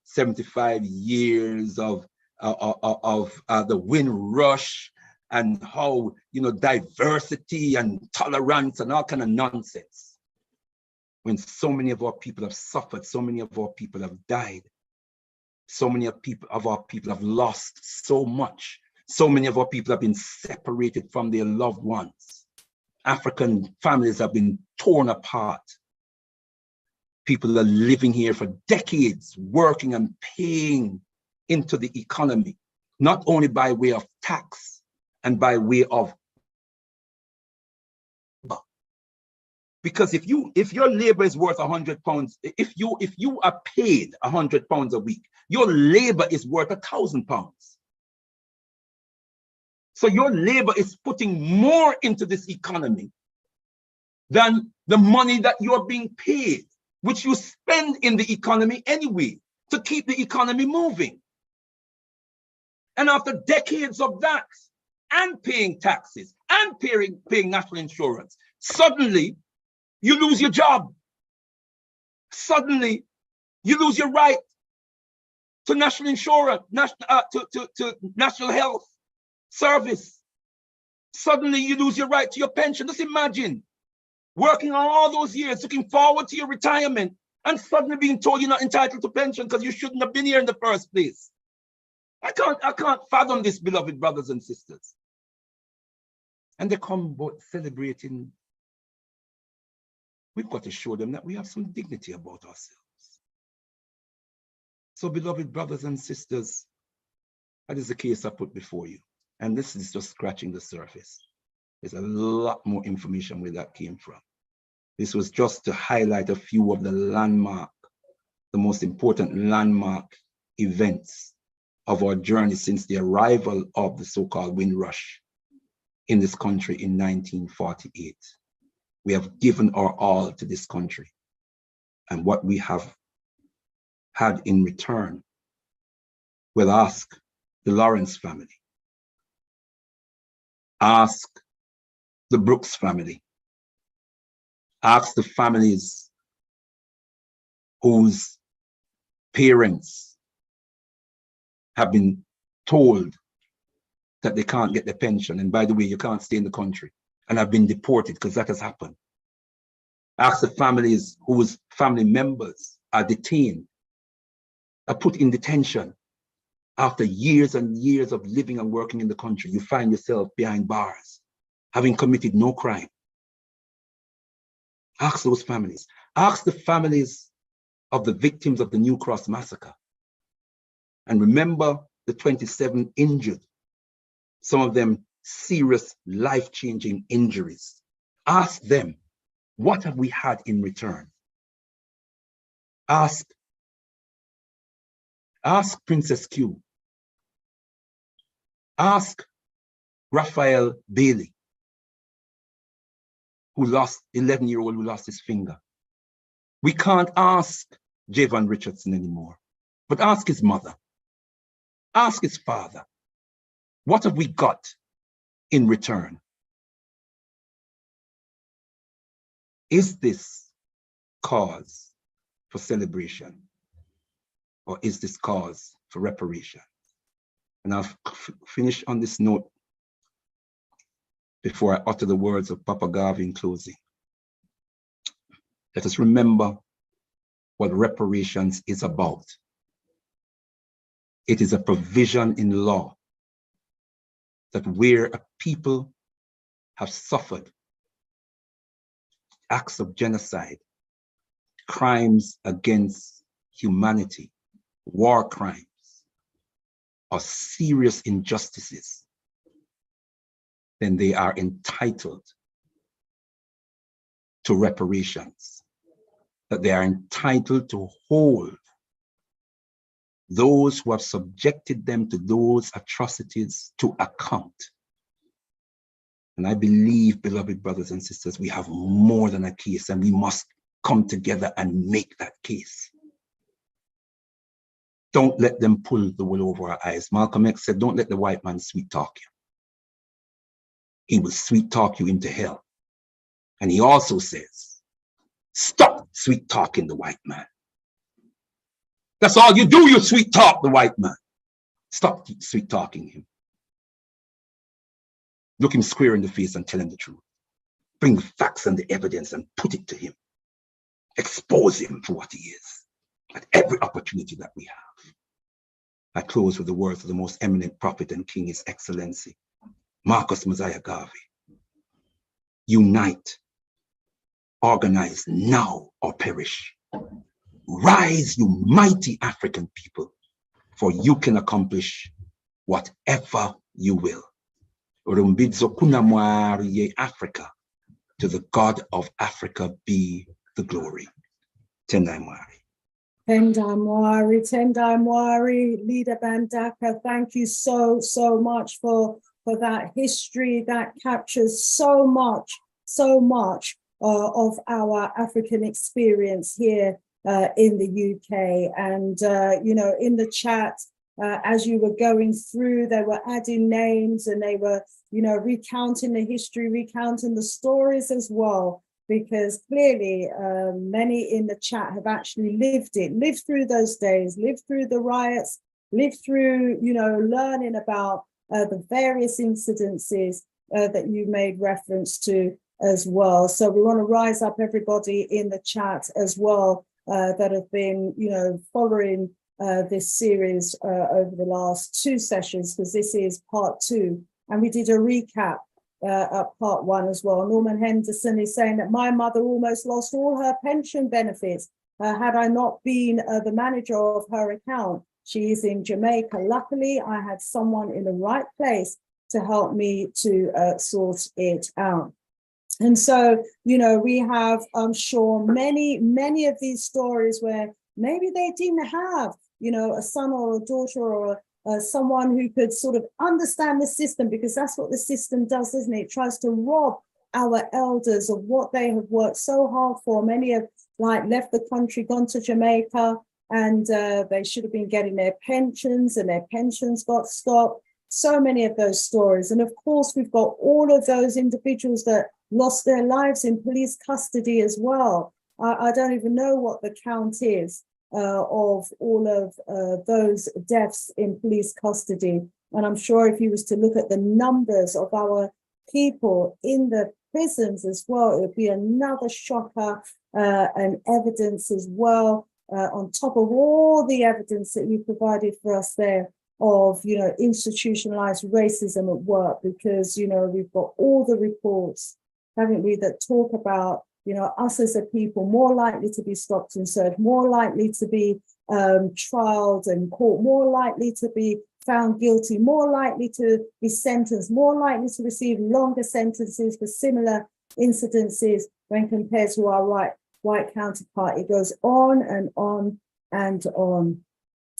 75 years of the Windrush, and how, diversity and tolerance and all kind of nonsense. When so many of our people have suffered, so many of our people have died, so many of our people have lost so much, so many of our people have been separated from their loved ones. African families have been torn apart. People are living here for decades, working and paying into the economy, not only by way of tax and by way of Because if your labor is worth £100, if you are paid £100 a week, your labor is worth £1,000. So your labor is putting more into this economy than the money that you're being paid, which you spend in the economy anyway to keep the economy moving. And after decades of that, and paying taxes, and paying national insurance, suddenly you lose your job. Suddenly you lose your right to national insurance, to national health service. Suddenly you lose your right to your pension. Just imagine working all those years, looking forward to your retirement, and suddenly being told you're not entitled to pension because you shouldn't have been here in the first place. I can't fathom this, beloved brothers and sisters. And they come both celebrating. We've got to show them that we have some dignity about ourselves. So, beloved brothers and sisters, that is the case I put before you. And this is just scratching the surface. There's a lot more information where that came from. This was just to highlight a few of the most important landmark events of our journey since the arrival of the so-called Windrush in this country in 1948. We have given our all to this country. And what we have had in return, we'll ask the Lawrence family, ask the Brooks family, ask the families whose parents have been told that they can't get their pension. And by the way, you can't stay in the country, and have been deported, because that has happened. Ask the families whose family members are detained, are put in detention. After years and years of living and working in the country, you find yourself behind bars, having committed no crime. Ask those families. Ask the families of the victims of the New Cross massacre. And remember the 27 injured, some of them serious life-changing injuries. Ask them, what have we had in return? Ask Princess Q. Ask Raphael Bailey, who lost, 11-year-old who lost his finger. We can't ask Javon Richardson anymore, but ask his mother. Ask his father. What have we got in return? Is this cause for celebration, or is this cause for reparation? And I'll finish on this note before I utter the words of Papa Garvey in closing. Let us remember what reparations is about. It is a provision in law that where a people have suffered acts of genocide, crimes against humanity, war crimes, or serious injustices, then they are entitled to reparations, that they are entitled to hold those who have subjected them to those atrocities to account. And I believe, beloved brothers and sisters, we have more than a case, and we must come together and make that case. Don't let them pull the wool over our eyes. Malcolm X said, don't let the white man sweet talk you. He will sweet talk you into hell. And he also says, stop sweet talking the white man. That's all you do, you sweet talk the white man. Stop sweet talking him. Look him square in the face and tell him the truth. Bring the facts and the evidence and put it to him. Expose him for what he is at every opportunity that we have. I close with the words of the most eminent prophet and king, His Excellency, Marcus Mosiah Garvey. Unite, organize now or perish. Rise, you mighty African people, for you can accomplish whatever you will. Rumbidzo kuna mwari ye Africa, To the God of Africa be the glory. Tendai Mwari. Tendai Mwari, Ldr Mbandaka, thank you so much for that history that captures so much of our African experience here in the UK. And, you know, in the chat, as you were going through, they were adding names and they were, you know, recounting the history, recounting the stories as well, because clearly many in the chat have actually lived through those days, lived through the riots, lived through, you know, learning about the various incidences that you made reference to as well. So we want to rise up everybody in the chat as well that have been, you know, following this series over the last 2 sessions, because this is part 2. And we did a recap at part 1 as well. Norman Henderson is saying that my mother almost lost all her pension benefits had I not been the manager of her account. She is in Jamaica. Luckily, I had someone in the right place to help me to sort it out. And so, you know, we have, I'm sure, many of these stories where maybe they didn't have, you know, a son or a daughter or someone who could sort of understand the system, because that's what the system does, isn't it? It tries to rob our elders of what they have worked so hard for. Many have like left the country, gone to Jamaica, and they should have been getting their pensions and their pensions got stopped. So many of those stories. And of course, we've got all of those individuals that lost their lives in police custody as well. I don't even know what the count is of all of those deaths in police custody. And I'm sure if you was to look at the numbers of our people in the prisons as well, it would be another shocker and evidence as well, on top of all the evidence that you provided for us there of, you know, institutionalized racism at work, because, you know, we've got all the reports, haven't we, that talk about, you know, us as a people more likely to be stopped and served, more likely to be trialed and caught, more likely to be found guilty, more likely to be sentenced, more likely to receive longer sentences for similar incidences when compared to our white counterpart. It goes on and on and on.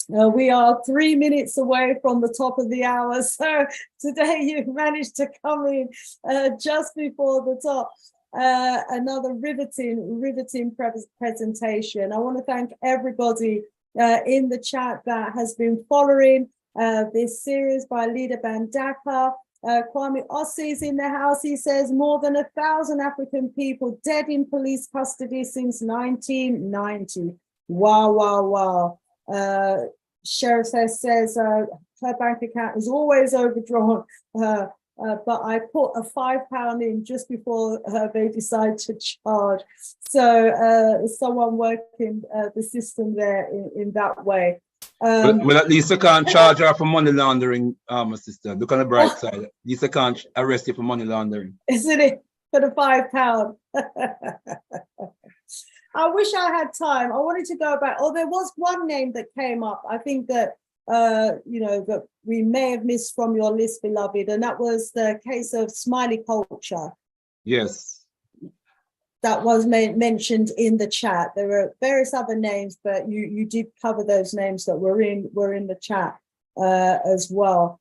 We are 3 minutes away from the top of the hour, so today you've managed to come in just before the top. Another riveting presentation. I want to thank everybody in the chat that has been following this series by Ldr Mbandaka. Kwame Ossie's in the house. He says more than 1,000 African people dead in police custody since 1990. Wow. Sheriff says her bank account is always overdrawn, but I put a £5 in just before they decide to charge. So someone working the system there in that way. Well, at least I can't charge her for money laundering, my sister. Look on the bright side. At least I can't arrest you for money laundering. Isn't it? For the £5. I wish I had time. I wanted to go back. Oh, there was one name that came up. I think that, you know, that we may have missed from your list, beloved, and that was the case of Smiley culture. Yes. That was mentioned in the chat. There were various other names, but you did cover those names that were in the chat as well.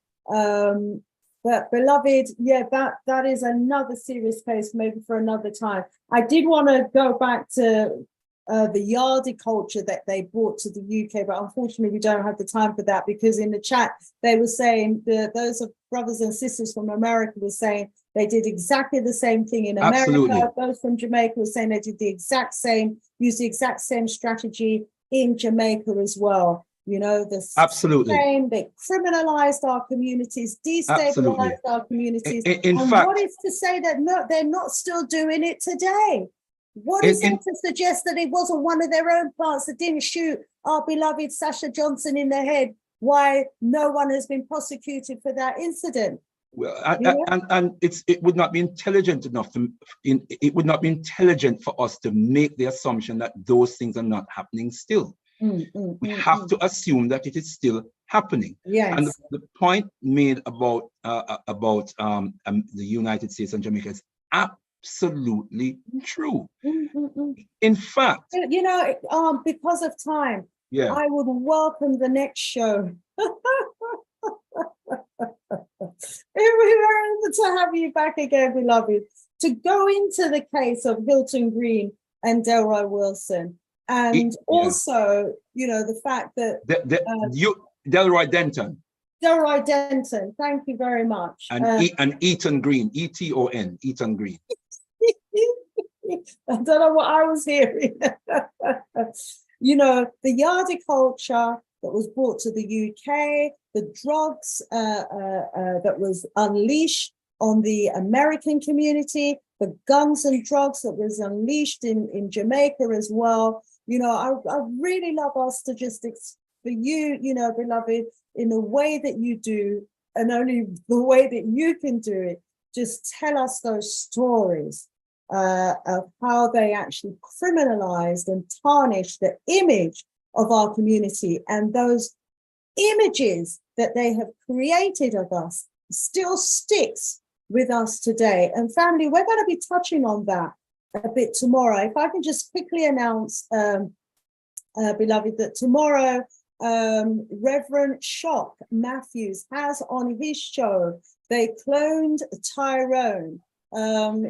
But beloved, yeah, that is another serious case, maybe for another time. I did want to go back to the Yardi culture that they brought to the UK, but unfortunately we don't have the time for that, because in the chat they were saying those of brothers and sisters from America were saying they did exactly the same thing in America. Absolutely. Those from Jamaica were saying they did the exact same, used the exact same strategy in Jamaica as well. You know, absolutely same, they criminalized our communities, destabilized our communities. In fact, what is to say that no, they're not still doing it today? What is it to suggest that it wasn't one of their own plants that didn't shoot our beloved Sasha Johnson in the head? Why no one has been prosecuted for that incident? Well, and it would not be intelligent enough it would not be intelligent for us to make the assumption that those things are not happening still. We have to assume that it is still happening. Yes. And the point made about the United States and Jamaica is absolutely true. Mm. In fact, You know, because of time, yeah, I would welcome the next show. If we were able to have you back again, beloved, to go into the case of Hilton Green and Delroy Wilson, and yeah, also, you know, the fact that Delroy Denton Delroy Denton, thank you very much. and Eton Green, Eton, Eton Green. I don't know what I was hearing. You know, the yardie culture that was brought to the UK, the drugs that was unleashed on the American community, the guns and drugs that was unleashed in Jamaica as well. You know, I really love us to just, for you, you know, beloved, in the way that you do, and only the way that you can do it, just tell us those stories of how they actually criminalized and tarnished the image of our community, and those images that they have created of us still sticks with us today. And family, we're going to be touching on that a bit tomorrow. If I can just quickly announce, beloved, that tomorrow Reverend Shock Matthews has on his show, They Cloned Tyrone.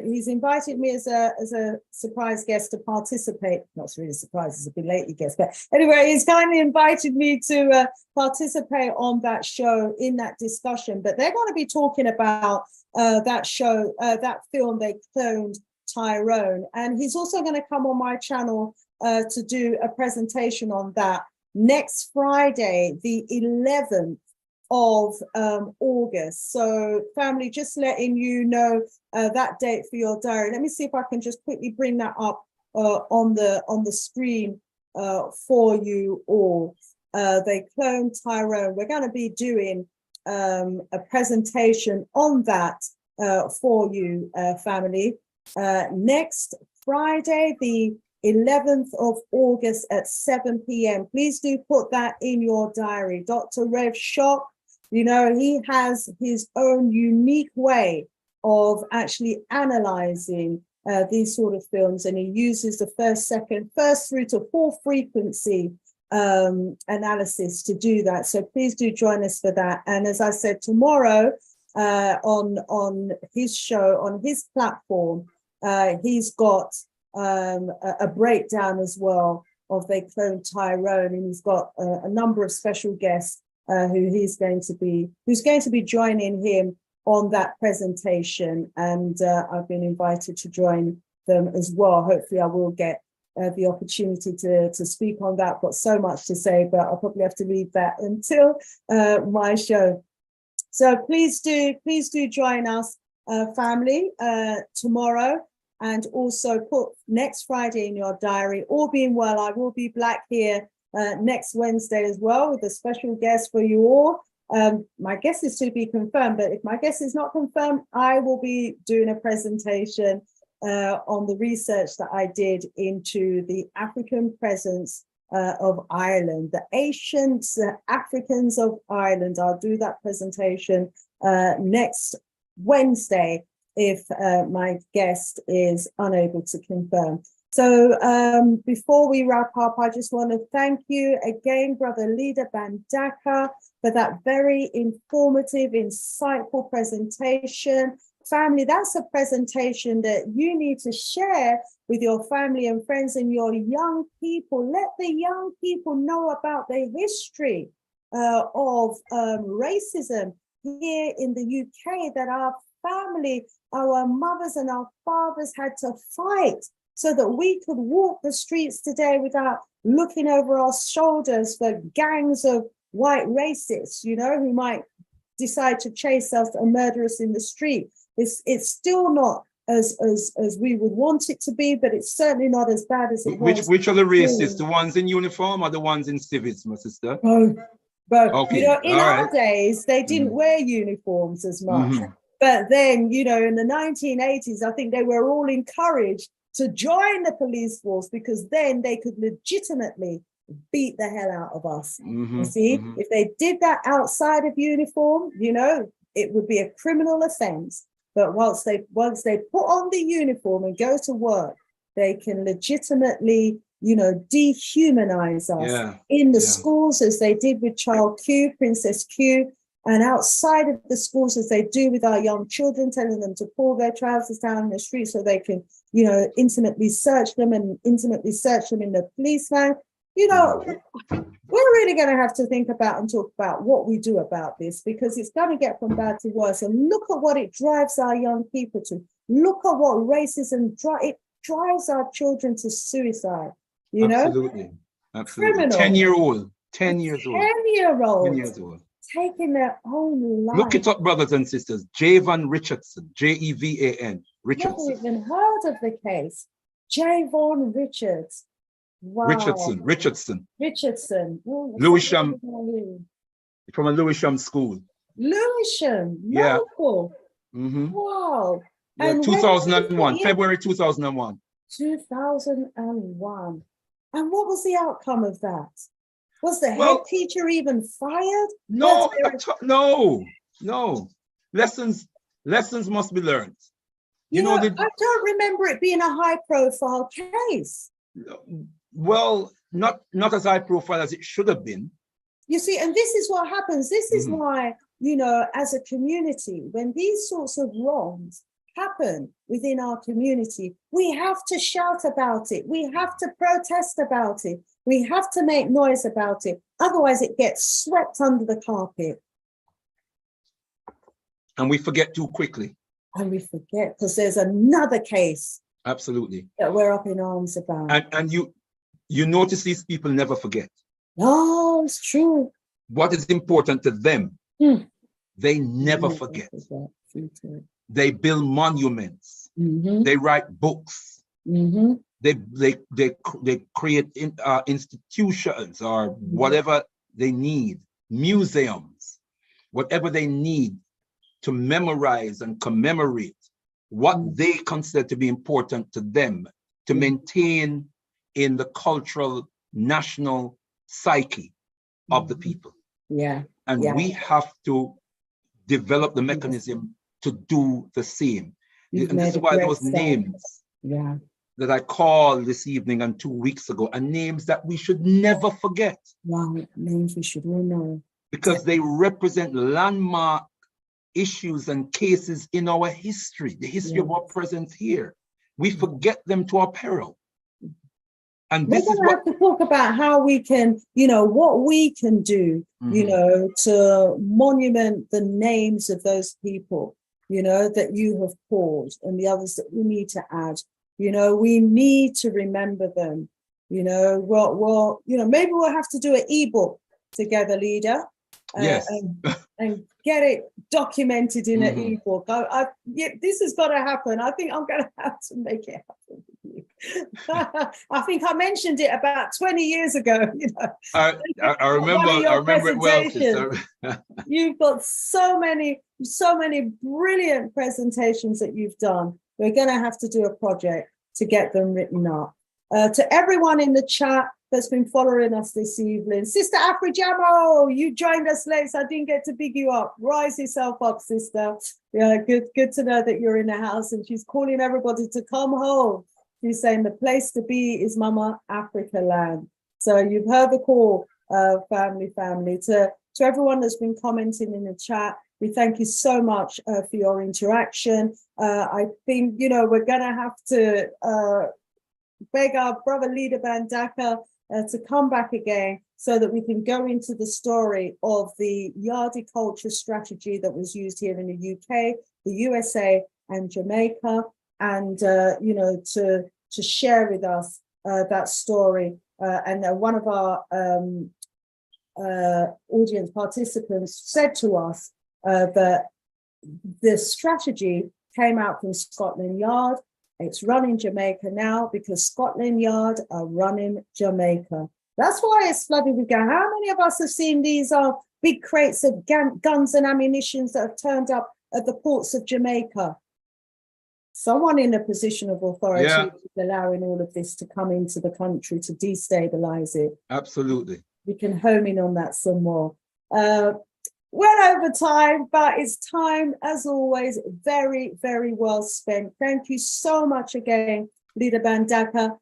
He's invited me as a surprise guest to participate. Not really a surprise, it's a belated guest, but anyway, he's kindly invited me to participate on that show in that discussion. But they're going to be talking about that show, that film, They Cloned Tyrone, and he's also going to come on my channel to do a presentation on that next Friday, the 11th of August. So family, just letting you know that date for your diary. Let me see if I can just quickly bring that up on the screen for you all. They Cloned Tyrone. We're going to be doing a presentation on that for you, family. Next Friday, the 11th of August at 7 p.m. Please do put that in your diary. Dr. Rev Shock, you know, he has his own unique way of actually analyzing these sort of films, and he uses the first through to full frequency analysis to do that. So please do join us for that. And as I said, tomorrow on his show, on his platform, he's got a breakdown as well of They Cloned Tyrone, and he's got a number of special guests who's going to be joining him on that presentation, and I've been invited to join them as well. Hopefully I will get the opportunity to speak on that. I've got so much to say, but I'll probably have to leave that until my show. So please do join us, family, tomorrow. And also put next Friday in your diary. All being well, I will be back here next Wednesday as well with a special guest for you all. My guest is to be confirmed, but if my guest is not confirmed, I will be doing a presentation on the research that I did into the African presence of Ireland, the ancient Africans of Ireland. I'll do that presentation next Wednesday if my guest is unable to confirm. So before we wrap up, I just want to thank you again, Brother Ldr Mbandaka, for that very informative, insightful presentation. Family, that's a presentation that you need to share with your family and friends and your young people. Let the young people know about the history of racism here in the UK, that our family, our mothers and our fathers had to fight so that we could walk the streets today without looking over our shoulders for gangs of white racists, you know, who might decide to chase us and murder us in the street. It's still not as we would want it to be, but it's certainly not as bad as it was. Which are the racists? The ones in uniform or the ones in civils, my sister? But okay. You know, in our days, they didn't wear uniforms as much. But then, you know, in the 1980s, I think they were all encouraged to join the police force, because then they could legitimately beat the hell out of us. You see, if they did that outside of uniform, you know, it would be a criminal offense. But once they put on the uniform and go to work, they can legitimately, dehumanize us in the schools, as they did with Child Q, Princess Q, and outside of the schools, as they do with our young children, telling them to pull their trousers down in the street so they can, intimately search them in the police van. We're really going to have to think about and talk about what we do about this, because it's going to get from bad to worse. And look at what it drives our young people to. Look at what racism drives our children to suicide. Absolutely. Criminal. 10-year-old. 10 years old. 10-year-old. Taking their own life. Look it up, brothers and sisters. Javon Richardson. Jevan Richardson. Never even heard of the case. Javon Richards. Wow. Richardson. Oh, Lewisham. From a Lewisham school. Lewisham. Yeah. Local. Wow. Yeah, and 2001, February 2001. 2001. And what was the outcome of that? Was the head teacher even fired? No. Lessons must be learned. I don't remember it being a high-profile case. Well, not as high profile as it should have been. You see, and this is what happens. This is why, as a community, when these sorts of wrongs happen within our community, we have to shout about it. We have to protest about it. We have to make noise about it. Otherwise, it gets swept under the carpet. And we forget too quickly. And we forget, because there's another case. Absolutely. That we're up in arms about. And you notice these people never forget. No, it's true. What is important to them, they never forget. They build monuments. They write books. They create institutions or whatever they need, museums, whatever they need to memorize and commemorate what they consider to be important to them, to maintain in the cultural, national psyche of the people. And we have to develop the mechanism to do the same. And this is why those names that I called this evening and 2 weeks ago are names that we should never forget. Names we should all know. Because they represent landmark issues and cases in our history, the history of our presence here. We forget them to our peril. And this is what we have to talk about how we can, what we can do, to monument the names of those people, that you have called, and the others that we need to add. We need to remember them. Maybe we'll have to do an ebook together, leader. And get it documented in an ebook. This has got to happen. I think I'm going to have to make it happen with you. I think I mentioned it about 20 years ago. I remember it well. You've got so many brilliant presentations that you've done. We're going to have to do a project to get them written up. To everyone in the chat that's been following us this evening. Sister Afrijamo, you joined us late, so I didn't get to big you up. Rise yourself up, sister. Yeah, good to know that you're in the house, and she's calling everybody to come home. She's saying the place to be is Mama Africa land. So you've heard the call, family. To everyone that's been commenting in the chat, we thank you so much for your interaction. I think, we're going to have to beg our brother Ldr Mbandaka to come back again so that we can go into the story of the Yardi culture strategy that was used here in the UK, the USA and Jamaica, and to share with us that story. And one of our audience participants said to us that the strategy came out from Scotland Yard. It's running Jamaica now because Scotland Yard are running Jamaica. That's why it's flooded with gas. How many of us have seen these big crates of guns and ammunition that have turned up at the ports of Jamaica? Someone in a position of authority is allowing all of this to come into the country to destabilize it. Absolutely. We can home in on that some more. well over time, but it's time, as always, very, very well spent. Thank you so much again, Ldr Mbandaka.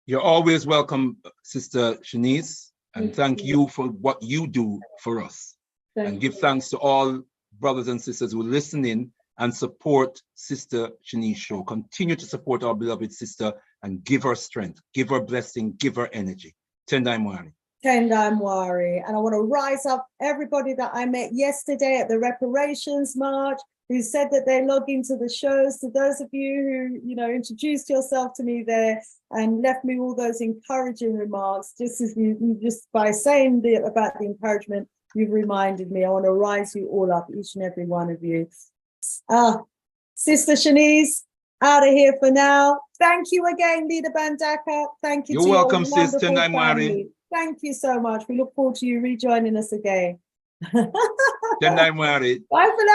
You're always welcome, Sister Shanice, and thank you for what you do for us. And give thanks to all brothers and sisters who listen in and support Sister Shanice's show. Continue to support our beloved sister and give her strength, give her blessing, give her energy. Tendai Mwari. Tendai Mwari. And I want to rise up everybody that I met yesterday at the Reparations March, who said that they log into the shows. To those of you who, introduced yourself to me there and left me all those encouraging remarks, just by saying about the encouragement, you've reminded me. I want to rise you all up, each and every one of you. Sister Shanice, out of here for now. Thank you again, Ldr Mbandaka. Thank you. You're welcome, Sister Family. Thank you so much. We look forward to you rejoining us again. Bye for now.